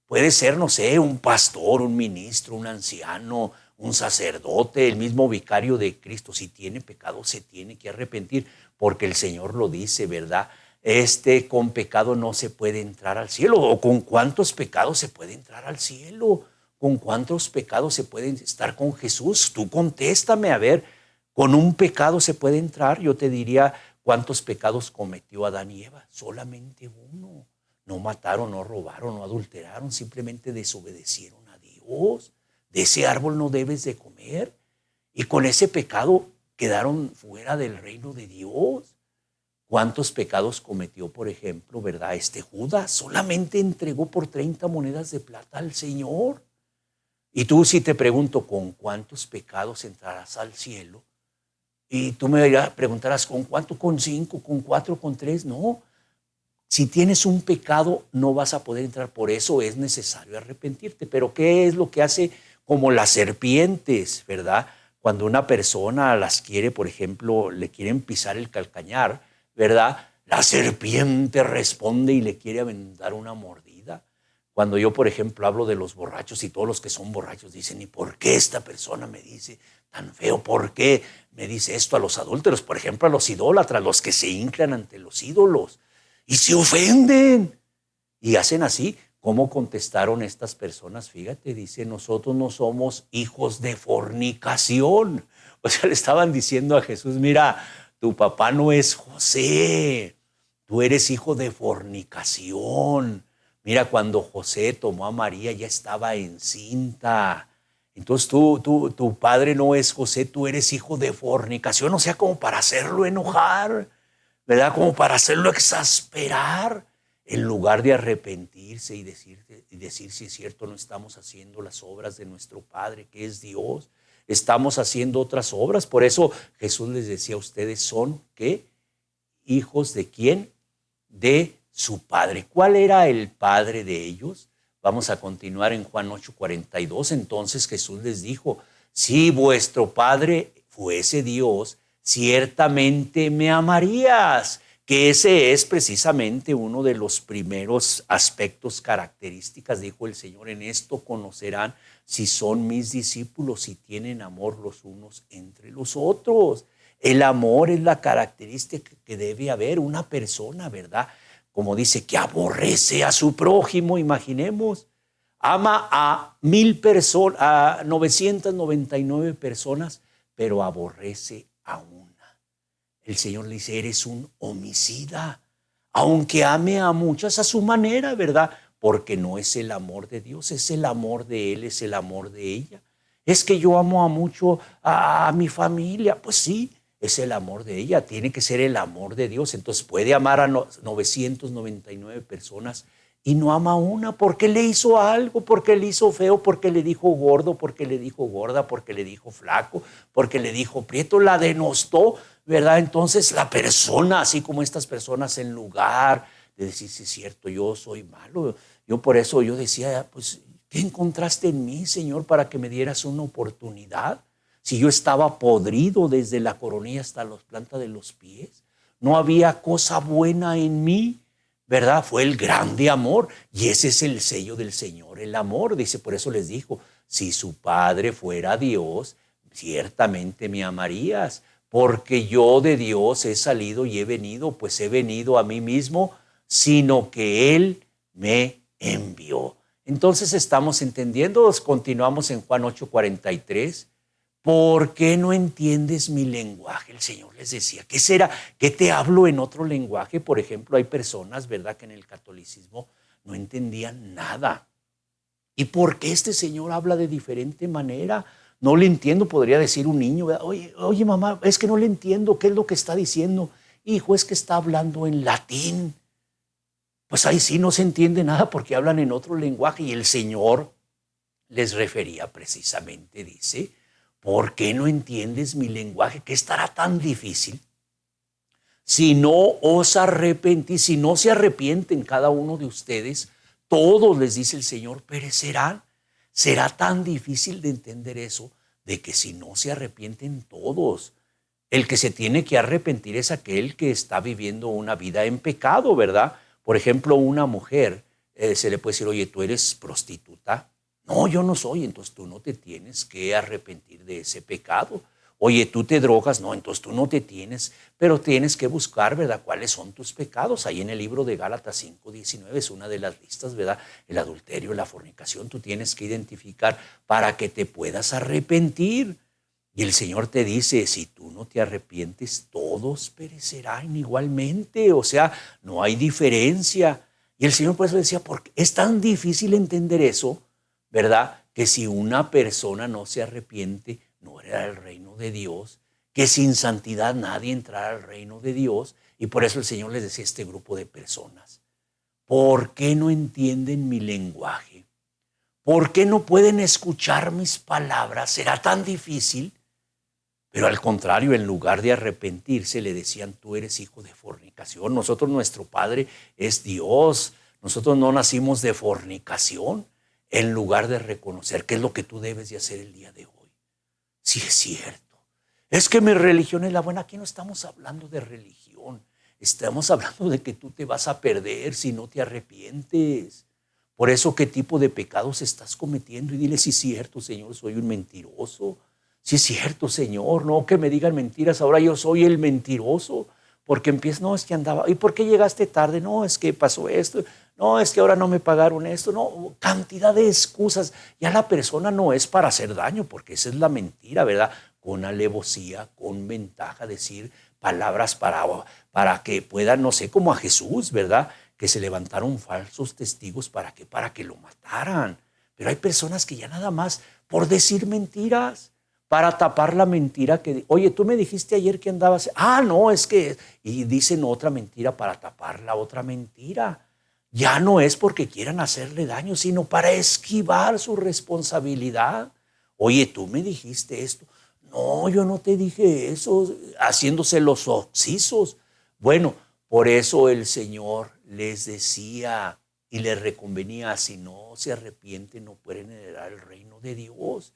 Puede ser, no sé, un pastor, un ministro, un anciano, un sacerdote, el mismo vicario de Cristo. Si tiene pecado, se tiene que arrepentir, porque el Señor lo dice, ¿verdad? Con pecado no se puede entrar al cielo. ¿O con cuántos pecados se puede entrar al cielo? ¿Con cuántos pecados se puede estar con Jesús? Tú contéstame, a ver, ¿con un pecado se puede entrar? Yo te diría, ¿cuántos pecados cometió Adán y Eva? Solamente uno. No mataron, no robaron, no adulteraron, simplemente desobedecieron a Dios. De ese árbol no debes de comer. Y con ese pecado quedaron fuera del reino de Dios. ¿Cuántos pecados cometió, por ejemplo, verdad? Judas solamente entregó por 30 monedas de plata al Señor. Y tú, si te pregunto, ¿con cuántos pecados entrarás al cielo? Y tú me preguntarás, ¿con cuánto? ¿Con 5? ¿Con 4? ¿Con 3? No. Si tienes un pecado, no vas a poder entrar. Por eso es necesario arrepentirte. Pero ¿qué es lo que hace como las serpientes, verdad? Cuando una persona las quiere, por ejemplo, le quieren pisar el calcañar, ¿verdad? La serpiente responde y le quiere aventar una mordida. Cuando yo, por ejemplo, hablo de los borrachos y todos los que son borrachos dicen, ¿y por qué esta persona me dice tan feo? ¿Por qué me dice esto? A los adúlteros, por ejemplo, a los idólatras, los que se hinclan ante los ídolos y se ofenden y hacen así. ¿Cómo contestaron estas personas? Fíjate, dice, nosotros no somos hijos de fornicación. O sea, le estaban diciendo a Jesús, mira, tu papá no es José, tú eres hijo de fornicación. Mira, cuando José tomó a María ya estaba encinta. Entonces tu padre no es José, tú eres hijo de fornicación. O sea, como para hacerlo enojar, ¿verdad? Como para hacerlo exasperar. En lugar de arrepentirse y decir si es cierto, no estamos haciendo las obras de nuestro Padre, que es Dios. Estamos haciendo otras obras. Por eso Jesús les decía, ustedes son, ¿qué? ¿Hijos de quién? De su padre. ¿Cuál era el padre de ellos? Vamos a continuar en Juan 8:42. Entonces Jesús les dijo, si vuestro padre fuese Dios, ciertamente me amarías. Que ese es precisamente uno de los primeros aspectos, características, dijo el Señor, en esto conocerán si son mis discípulos, si tienen amor los unos entre los otros. El amor es la característica que debe haber una persona, ¿verdad? Como dice, que aborrece a su prójimo, imaginemos, ama a 1000 personas, a 999 personas, pero aborrece a una. El Señor le dice, eres un homicida, aunque ame a muchas a su manera, ¿verdad? Porque no es el amor de Dios, es el amor de Él, es el amor de ella. Es que yo amo a mucho a mi familia, pues sí, es el amor de ella, tiene que ser el amor de Dios. Entonces puede amar a 999 personas y no ama a una porque le hizo algo, porque le hizo feo, porque le dijo gordo, porque le dijo gorda, porque le dijo flaco, porque le dijo prieto, la denostó, ¿verdad? Entonces la persona, así como estas personas, en lugar de decir, sí es cierto, yo soy malo, yo por eso yo decía, pues, ¿qué encontraste en mí, Señor, para que me dieras una oportunidad? Si yo estaba podrido desde la coronilla hasta las plantas de los pies, no había cosa buena en mí, ¿verdad? Fue el grande amor, y ese es el sello del Señor, el amor. Dice, por eso les dijo, si su Padre fuera Dios, ciertamente me amarías, porque yo de Dios he salido y he venido, pues he venido a mí mismo, sino que Él me envió. Entonces estamos entendiendo, continuamos en Juan 8:43. ¿Por qué no entiendes mi lenguaje? El Señor les decía, ¿qué será? ¿Qué te hablo en otro lenguaje? Por ejemplo, hay personas, ¿verdad?, que en el catolicismo no entendían nada. ¿Y por qué este Señor habla de diferente manera? No le entiendo, podría decir un niño, oye mamá, es que no le entiendo, ¿qué es lo que está diciendo? Hijo, es que está hablando en latín. Pues ahí sí no se entiende nada porque hablan en otro lenguaje. Y el Señor les refería precisamente, dice, ¿por qué no entiendes mi lenguaje? ¿Qué estará tan difícil? Si no os arrepentís, si no se arrepienten cada uno de ustedes, todos, les dice el Señor, perecerán. Será tan difícil de entender eso, de que si no se arrepienten todos, el que se tiene que arrepentir es aquel que está viviendo una vida en pecado, ¿verdad? Por ejemplo, una mujer, se le puede decir, oye, ¿tú eres prostituta? No, yo no soy, entonces tú no te tienes que arrepentir de ese pecado. Oye, tú te drogas, no, entonces tú no te tienes, pero tienes que buscar, ¿verdad?, cuáles son tus pecados. Ahí en el libro de Gálatas 5:19 es una de las listas, ¿verdad? El adulterio, la fornicación, tú tienes que identificar para que te puedas arrepentir. Y el Señor te dice, si tú no te arrepientes, todos perecerán igualmente. O sea, no hay diferencia. Y el Señor por eso decía, porque es tan difícil entender eso, ¿verdad?, que si una persona no se arrepiente, no era el reino de Dios, que sin santidad nadie entrará al reino de Dios. Y por eso el Señor les decía a este grupo de personas, ¿por qué no entienden mi lenguaje? ¿Por qué no pueden escuchar mis palabras? ¿Será tan difícil? Pero al contrario, en lugar de arrepentirse, le decían, tú eres hijo de fornicación. Nosotros, nuestro padre es Dios. Nosotros no nacimos de fornicación. En lugar de reconocer qué es lo que tú debes de hacer el día de hoy. Sí, es cierto. Es que mi religión es la buena. Aquí no estamos hablando de religión. Estamos hablando de que tú te vas a perder si no te arrepientes. Por eso, ¿qué tipo de pecados estás cometiendo? Y dile, sí es cierto, Señor, soy un mentiroso. Sí es cierto, Señor, no que me digan mentiras, ahora yo soy el mentiroso. Porque empieza, no, es que andaba, ¿y por qué llegaste tarde? No, es que pasó esto, no, es que ahora no me pagaron esto, no, cantidad de excusas. Ya la persona no es para hacer daño, porque esa es la mentira, ¿verdad? Con alevosía, con ventaja, decir palabras para que puedan, no sé, como a Jesús, ¿verdad? Que se levantaron falsos testigos, ¿para qué? Para que lo mataran. Pero hay personas que ya nada más por decir mentiras, para tapar la mentira que, oye, tú me dijiste ayer que andabas, no, es que, y dicen otra mentira para tapar la otra mentira. Ya no es porque quieran hacerle daño, sino para esquivar su responsabilidad. Oye, tú me dijiste esto. No, yo no te dije eso, haciéndose los oxisos. Bueno, por eso el Señor les decía y les reconvenía, si no se arrepienten, no pueden heredar el reino de Dios.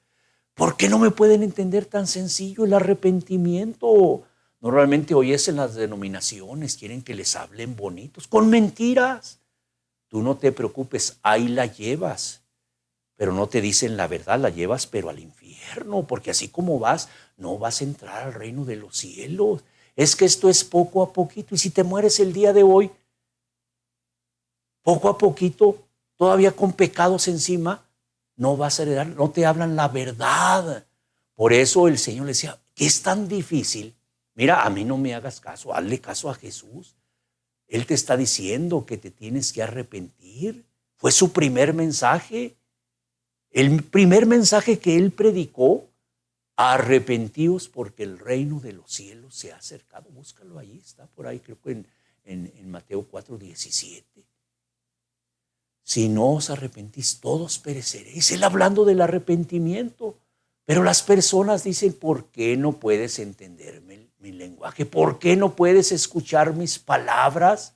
¿Por qué no me pueden entender tan sencillo el arrepentimiento? Normalmente oyes en las denominaciones, quieren que les hablen bonitos, con mentiras. Tú no te preocupes, ahí la llevas, pero no te dicen la verdad, la llevas pero al infierno, porque así como vas, no vas a entrar al reino de los cielos. Es que esto es poco a poquito, y si te mueres el día de hoy, poco a poquito, todavía con pecados encima, no vas a heredar, no te hablan la verdad. Por eso el Señor le decía, ¿qué es tan difícil? Mira, a mí no me hagas caso, hazle caso a Jesús. Él te está diciendo que te tienes que arrepentir. Fue su primer mensaje. El primer mensaje que Él predicó, arrepentíos porque el reino de los cielos se ha acercado. Búscalo ahí, está por ahí, creo que en Mateo 4:17. Si no os arrepentís, todos pereceréis. Él hablando del arrepentimiento. Pero las personas dicen, ¿por qué no puedes entenderme mi lenguaje? ¿Por qué no puedes escuchar mis palabras?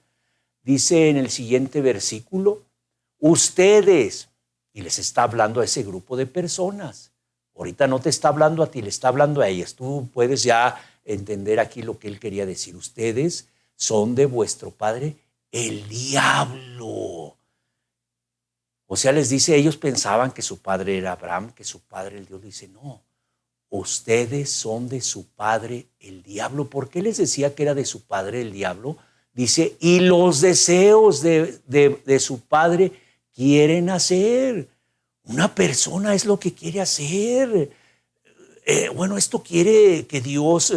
Dice en el siguiente versículo, ustedes, y les está hablando a ese grupo de personas. Ahorita no te está hablando a ti, le está hablando a ellas. Tú puedes ya entender aquí lo que él quería decir. Ustedes son de vuestro padre el diablo. O sea, les dice, ellos pensaban que su padre era Abraham, que su padre el Dios. Dice, no, ustedes son de su padre el diablo. ¿Por qué les decía que era de su padre el diablo? Dice, y los deseos de su padre quieren hacer. Una persona es lo que quiere hacer. Bueno, esto quiere que Dios,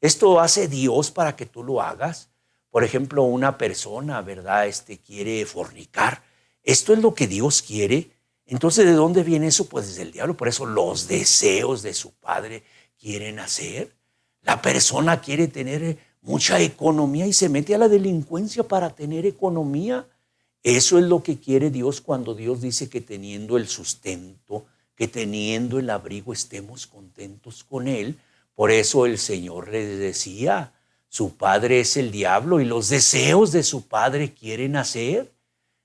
esto hace Dios para que tú lo hagas. Por ejemplo, una persona, ¿verdad? Quiere fornicar. Esto es lo que Dios quiere. Entonces, ¿de dónde viene eso? Pues desde el diablo. Por eso los deseos de su padre quieren hacer. La persona quiere tener mucha economía y se mete a la delincuencia para tener economía. Eso es lo que quiere Dios cuando Dios dice que teniendo el sustento, que teniendo el abrigo estemos contentos con Él. Por eso el Señor les decía, su padre es el diablo y los deseos de su padre quieren hacer.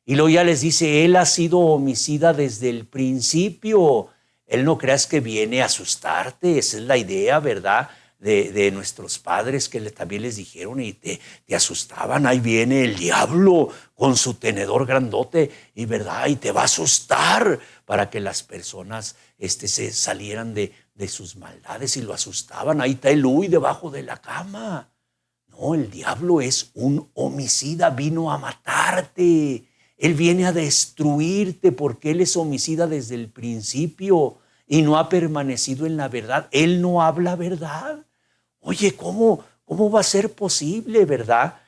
Y luego ya les dice, él ha sido homicida desde el principio. Él no creas que viene a asustarte, esa es la idea, ¿verdad? de nuestros padres que también les dijeron y te asustaban. Ahí viene el diablo con su tenedor grandote y verdad, y te va a asustar, para que las personas se salieran de sus maldades, y lo asustaban. Ahí está Elui debajo de la cama. No, el diablo es un homicida, vino a matarte. Él viene a destruirte porque él es homicida desde el principio y no ha permanecido en la verdad. Él no habla verdad. Oye, ¿cómo va a ser posible, verdad?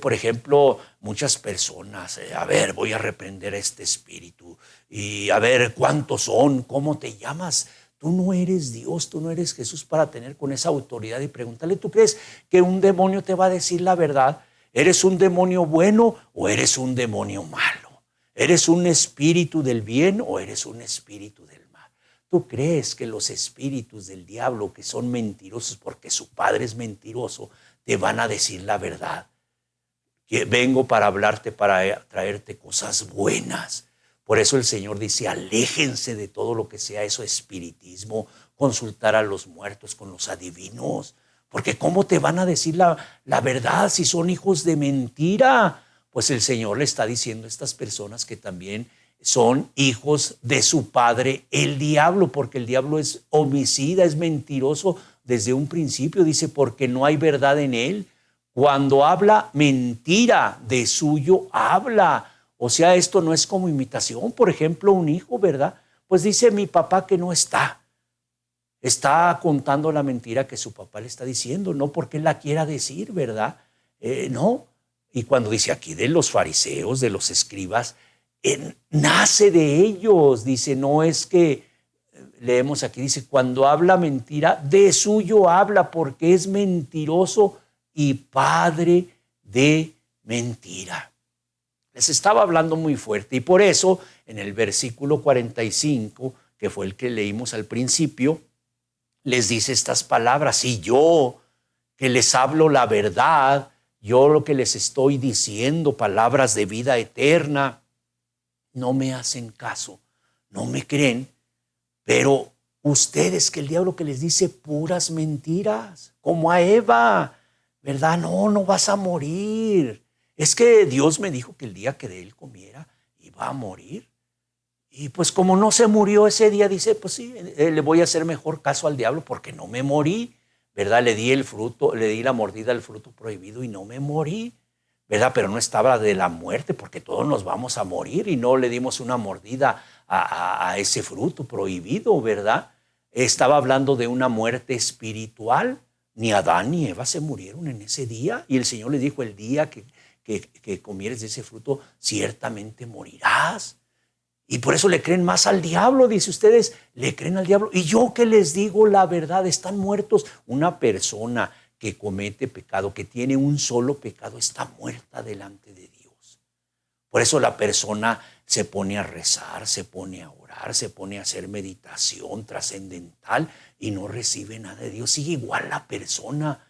Por ejemplo, muchas personas, a ver, voy a reprender a este espíritu y a ver cuántos son, ¿cómo te llamas? Tú no eres Dios, tú no eres Jesús para tener con esa autoridad y preguntarle, ¿tú crees que un demonio te va a decir la verdad? ¿Eres un demonio bueno o eres un demonio malo? ¿Eres un espíritu del bien o eres un espíritu del mal? ¿Tú crees que los espíritus del diablo, que son mentirosos porque su padre es mentiroso, te van a decir la verdad? Que vengo para hablarte, para traerte cosas buenas. Por eso el Señor dice, aléjense de todo lo que sea eso, espiritismo, consultar a los muertos con los adivinos. Porque ¿cómo te van a decir la verdad si son hijos de mentira? Pues el Señor le está diciendo a estas personas que también son hijos de su padre, el diablo, porque el diablo es homicida, es mentiroso desde un principio. Dice, porque no hay verdad en él. Cuando habla mentira, de suyo habla. O sea, esto no es como imitación. Por ejemplo, un hijo, ¿verdad? Pues dice mi papá que no está. Está contando la mentira que su papá le está diciendo, no porque él la quiera decir, ¿verdad? No. Y cuando dice aquí de los fariseos, de los escribas, nace de ellos. Dice, no es que, leemos aquí, dice, cuando habla mentira, de suyo habla, porque es mentiroso y padre de mentira. Les estaba hablando muy fuerte y por eso en el versículo 45, que fue el que leímos al principio, les dice estas palabras: y yo que les hablo la verdad, yo lo que les estoy diciendo, palabras de vida eterna, no me hacen caso, no me creen, pero ustedes, que el diablo que les dice puras mentiras, como a Eva, ¿verdad? No vas a morir. Es que Dios me dijo que el día que de él comiera iba a morir. Y pues como no se murió ese día, dice, pues sí, le voy a hacer mejor caso al diablo porque no me morí, ¿verdad? Le di el fruto, le di la mordida al fruto prohibido y no me morí, ¿verdad? Pero no estaba de la muerte, porque todos nos vamos a morir, y no le dimos una mordida a ese fruto prohibido, ¿verdad? Estaba hablando de una muerte espiritual. Ni Adán ni Eva se murieron en ese día, y el Señor les dijo, el día que comieres de ese fruto, ciertamente morirás. Y por eso le creen más al diablo. Dice, ustedes le creen al diablo. Y yo que les digo la verdad, están muertos. Una persona que comete pecado, que tiene un solo pecado, está muerta delante de Dios. Por eso la persona se pone a rezar, se pone a orar, se pone a hacer meditación trascendental y no recibe nada de Dios. Sigue igual la persona,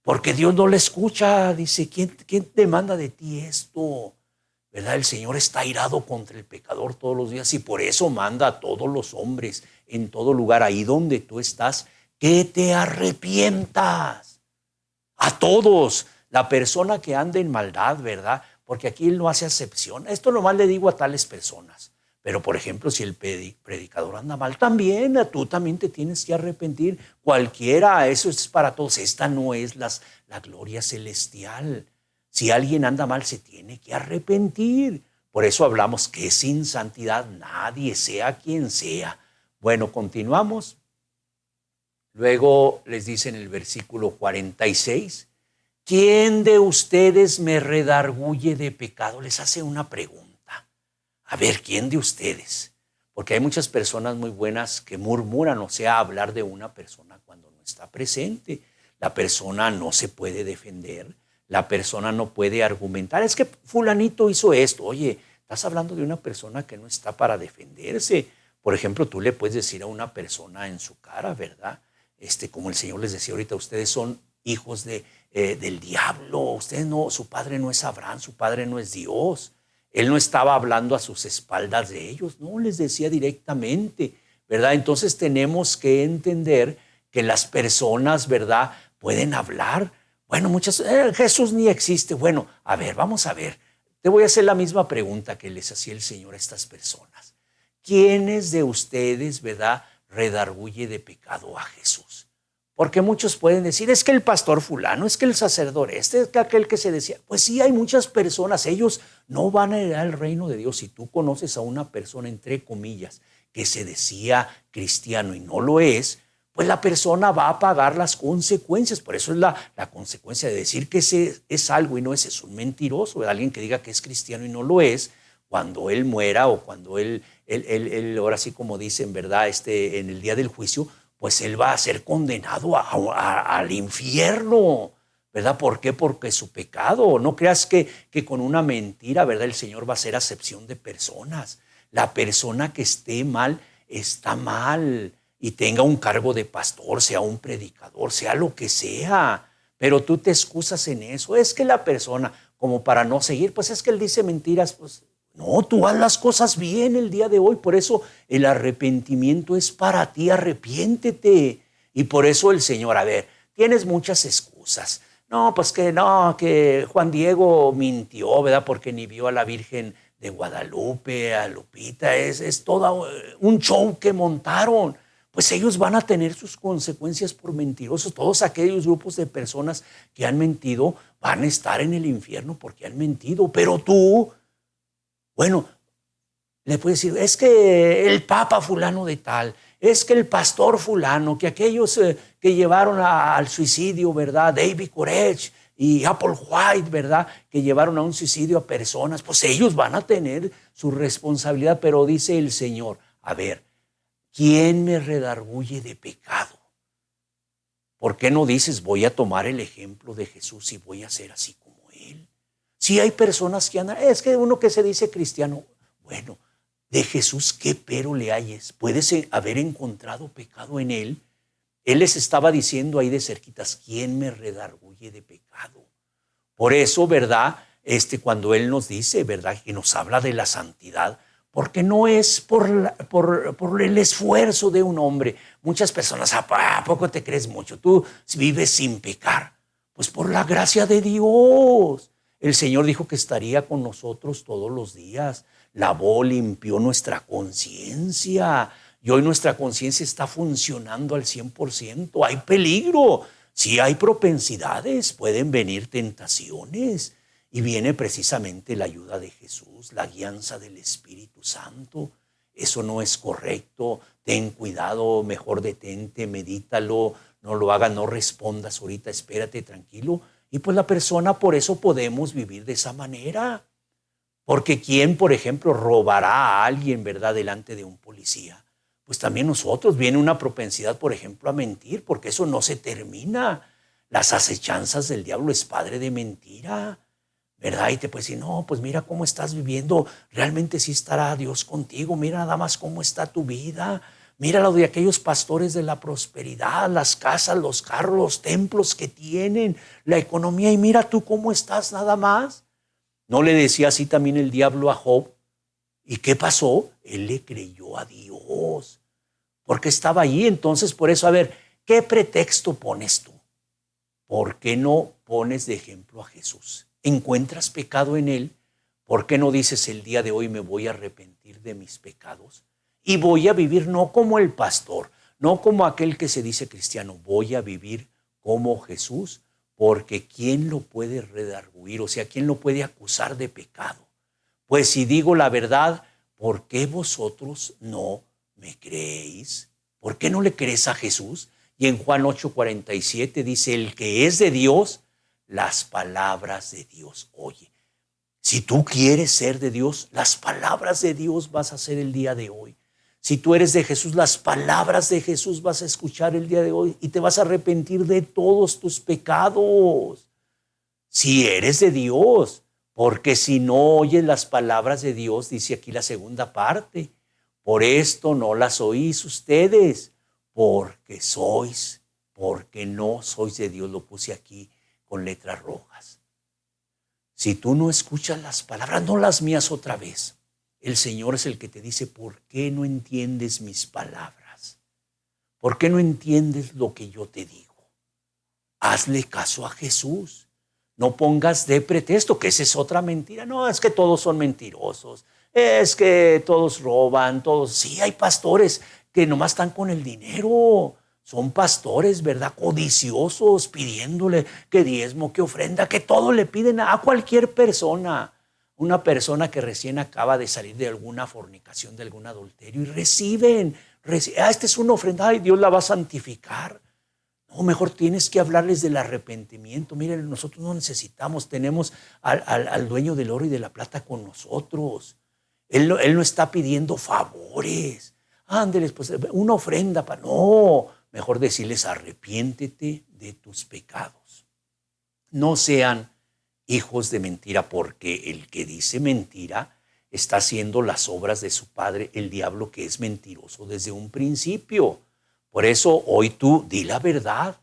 porque Dios no le escucha. Dice, ¿quién demanda de ti esto? ¿Verdad? El Señor está airado contra el pecador todos los días, y por eso manda a todos los hombres en todo lugar, ahí donde tú estás, que te arrepientas. A todos. La persona que anda en maldad, ¿verdad? Porque aquí Él no hace acepción. Esto nomás le digo a tales personas. Pero, por ejemplo, si el predicador anda mal, también tú también te tienes que arrepentir. Cualquiera, eso es para todos. Esta no es la gloria celestial. Si alguien anda mal, se tiene que arrepentir. Por eso hablamos que sin santidad nadie, sea quien sea. Bueno, continuamos. Luego les dice en el versículo 46, ¿quién de ustedes me redarguye de pecado? Les hace una pregunta. A ver, ¿quién de ustedes? Porque hay muchas personas muy buenas que murmuran, o sea, hablar de una persona cuando no está presente. La persona no se puede defender. La persona no puede argumentar, es que fulanito hizo esto. Oye, estás hablando de una persona que no está para defenderse. Por ejemplo, tú le puedes decir a una persona en su cara, ¿verdad? Como el Señor les decía ahorita, ustedes son hijos del diablo. Ustedes no, su padre no es Abraham, su padre no es Dios. Él no estaba hablando a sus espaldas de ellos, no, les decía directamente, ¿verdad? Entonces tenemos que entender que las personas, ¿verdad?, pueden hablar. Bueno, muchas, Jesús ni existe. Bueno, a ver, vamos a ver. Te voy a hacer la misma pregunta que les hacía el Señor a estas personas. ¿Quiénes de ustedes, verdad, redarguye de pecado a Jesús? Porque muchos pueden decir, es que el pastor fulano, es que el sacerdote, es que aquel que se decía. Pues sí, hay muchas personas, ellos no van a heredar el reino de Dios. Si tú conoces a una persona, entre comillas, que se decía cristiano y no lo es, pues la persona va a pagar las consecuencias. Por eso es la consecuencia de decir que es algo y no es un mentiroso, alguien que diga que es cristiano y no lo es. Cuando él muera o cuando él ahora sí como dicen, ¿verdad? En el día del juicio, pues él va a ser condenado al infierno, ¿verdad? ¿Por qué? Porque su pecado. No creas que con una mentira, ¿verdad? El Señor va a hacer acepción de personas. La persona que esté mal, está mal y tenga un cargo de pastor, sea un predicador, sea lo que sea. Pero tú te excusas en eso. Es que la persona, como para no seguir, pues es que él dice mentiras, pues no, tú haz las cosas bien el día de hoy. Por eso el arrepentimiento es para ti, arrepiéntete. Y por eso el Señor, a ver, tienes muchas excusas. No, pues que Juan Diego mintió, ¿verdad? Porque ni vio a la Virgen de Guadalupe, a Lupita. Es todo un show que montaron. Pues ellos van a tener sus consecuencias por mentirosos. Todos aquellos grupos de personas que han mentido van a estar en el infierno porque han mentido. Pero tú, bueno, le puedes decir, es que el papa fulano de tal, es que el pastor fulano, que aquellos que llevaron al suicidio, ¿verdad? David Koresh y Apple White, ¿verdad? Que llevaron a un suicidio a personas, pues ellos van a tener su responsabilidad. Pero dice el Señor, a ver, ¿quién me redarguye de pecado? ¿Por qué no dices, voy a tomar el ejemplo de Jesús y voy a ser así como Él? Si hay personas que andan, es que uno que se dice cristiano, bueno, de Jesús, ¿qué pero le hayes? ¿Puedes haber encontrado pecado en Él? Él les estaba diciendo ahí de cerquitas, ¿quién me redarguye de pecado? Por eso, ¿verdad? Cuando Él nos dice, ¿verdad? Que nos habla de la santidad, porque no es por el esfuerzo de un hombre. Muchas personas, ¿a poco te crees mucho? Tú vives sin pecar. Pues por la gracia de Dios. El Señor dijo que estaría con nosotros todos los días. Lavó, limpió nuestra conciencia. Y hoy nuestra conciencia está funcionando al 100%. Hay peligro. Sí hay propensidades. Pueden venir tentaciones. Y viene precisamente la ayuda de Jesús, la guianza del Espíritu Santo. Eso no es correcto. Ten cuidado, mejor detente, medítalo. No lo hagas, no respondas ahorita, espérate, tranquilo. Y pues la persona, por eso podemos vivir de esa manera. Porque ¿quién, por ejemplo, robará a alguien, verdad, delante de un policía? Pues también nosotros, viene una propensidad, por ejemplo, a mentir, porque eso no se termina. Las acechanzas del diablo es padre de mentira, ¿verdad? Y te puede decir, no, pues mira cómo estás viviendo, realmente sí estará Dios contigo, mira nada más cómo está tu vida. Mira lo de aquellos pastores de la prosperidad, las casas, los carros, los templos que tienen, la economía, y mira tú cómo estás nada más. ¿No le decía así también el diablo a Job? ¿Y qué pasó? Él le creyó a Dios, porque estaba allí. Entonces, por eso, a ver, ¿qué pretexto pones tú? ¿Por qué no pones de ejemplo a Jesús? ¿Encuentras pecado en Él? ¿Por qué no dices el día de hoy me voy a arrepentir de mis pecados? Y voy a vivir no como el pastor, no como aquel que se dice cristiano, voy a vivir como Jesús, porque ¿quién lo puede redarguir? O sea, ¿quién lo puede acusar de pecado? Pues si digo la verdad, ¿por qué vosotros no me creéis? ¿Por qué no le crees a Jesús? Y en Juan 8:47 dice, el que es de Dios, las palabras de Dios oye. Si tú quieres ser de Dios, las palabras de Dios vas a hacer el día de hoy. Si tú eres de Jesús, las palabras de Jesús vas a escuchar el día de hoy y te vas a arrepentir de todos tus pecados. Si eres de Dios, porque si no oyes las palabras de Dios, dice aquí la segunda parte, por esto no las oís ustedes, porque no sois de Dios. Lo puse aquí con letras rojas. Si tú no escuchas las palabras, no las mías otra vez. El Señor es el que te dice, ¿por qué no entiendes mis palabras? ¿Por qué no entiendes lo que yo te digo? Hazle caso a Jesús. No pongas de pretexto, que esa es otra mentira. No, es que todos son mentirosos. Es que todos roban, todos. Sí, hay pastores que nomás están con el dinero. Son pastores, ¿verdad? Codiciosos, pidiéndole que diezmo, que ofrenda, que todo le piden a cualquier persona. Una persona que recién acaba de salir de alguna fornicación, de algún adulterio, y reciben, esta es una ofrenda, y Dios la va a santificar. No, mejor tienes que hablarles del arrepentimiento. Miren, nosotros no necesitamos, tenemos al dueño del oro y de la plata con nosotros. Él no está pidiendo favores. Ándeles, pues una ofrenda para. No, mejor decirles: arrepiéntete de tus pecados. No sean hijos de mentira, porque el que dice mentira está haciendo las obras de su padre, el diablo, que es mentiroso desde un principio. Por eso hoy tú di la verdad.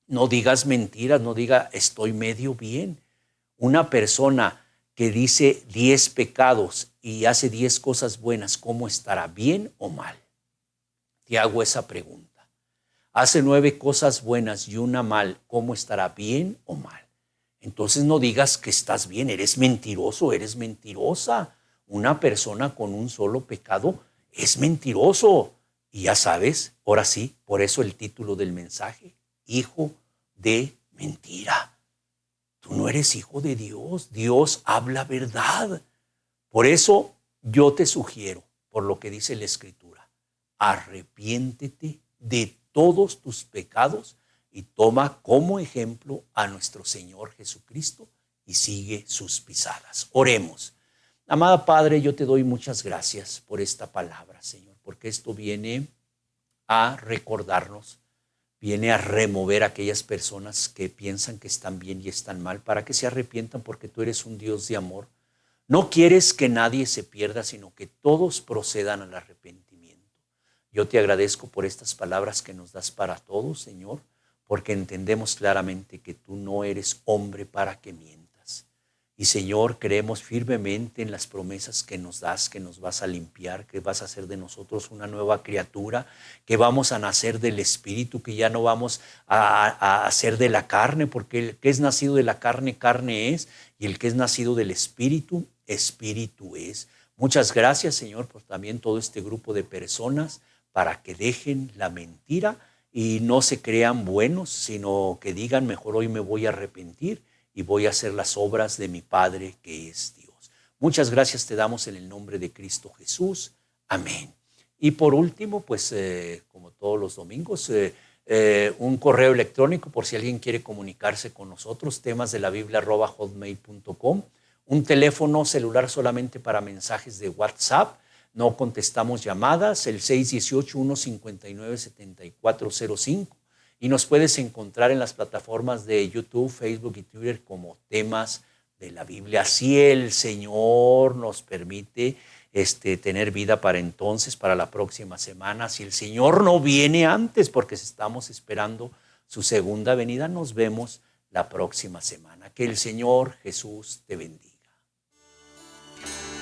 No digas mentiras, no diga estoy medio bien. Una persona que dice 10 pecados y hace 10 cosas buenas, ¿cómo estará? ¿Bien o mal? Te hago esa pregunta. Hace 9 cosas buenas y una mal, ¿cómo estará? ¿Bien o mal? Entonces no digas que estás bien, eres mentiroso, eres mentirosa. Una persona con un solo pecado es mentiroso. Y ya sabes, ahora sí, por eso el título del mensaje: hijo de mentira. Tú no eres hijo de Dios. Dios habla verdad. Por eso yo te sugiero, por lo que dice la Escritura, arrepiéntete de todos tus pecados y toma como ejemplo a nuestro Señor Jesucristo y sigue sus pisadas. Oremos. Amada Padre, yo te doy muchas gracias por esta palabra, Señor, porque esto viene a recordarnos, viene a remover a aquellas personas que piensan que están bien y están mal, para que se arrepientan, porque tú eres un Dios de amor. No quieres que nadie se pierda, sino que todos procedan al arrepentimiento. Yo te agradezco por estas palabras que nos das para todos, Señor, porque entendemos claramente que tú no eres hombre para que mientas. Y Señor, creemos firmemente en las promesas que nos das, que nos vas a limpiar, que vas a hacer de nosotros una nueva criatura, que vamos a nacer del Espíritu, que ya no vamos a hacer de la carne, porque el que es nacido de la carne, carne es, y el que es nacido del Espíritu, Espíritu es. Muchas gracias, Señor, por también todo este grupo de personas, para que dejen la mentira y no se crean buenos, sino que digan: mejor hoy me voy a arrepentir y voy a hacer las obras de mi Padre, que es Dios. Muchas gracias te damos en el nombre de Cristo Jesús. Amén. Y por último, pues como todos los domingos, un correo electrónico por si alguien quiere comunicarse con nosotros, temasdelabiblia@hotmail.com. Un teléfono celular solamente para mensajes de WhatsApp. No contestamos llamadas, el 618-159-7405. Y nos puedes encontrar en las plataformas de YouTube, Facebook y Twitter como Temas de la Biblia. Si el Señor nos permite tener vida para entonces, para la próxima semana, si el Señor no viene antes, porque estamos esperando su segunda venida, nos vemos la próxima semana. Que el Señor Jesús te bendiga.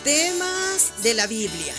Temas de la Biblia.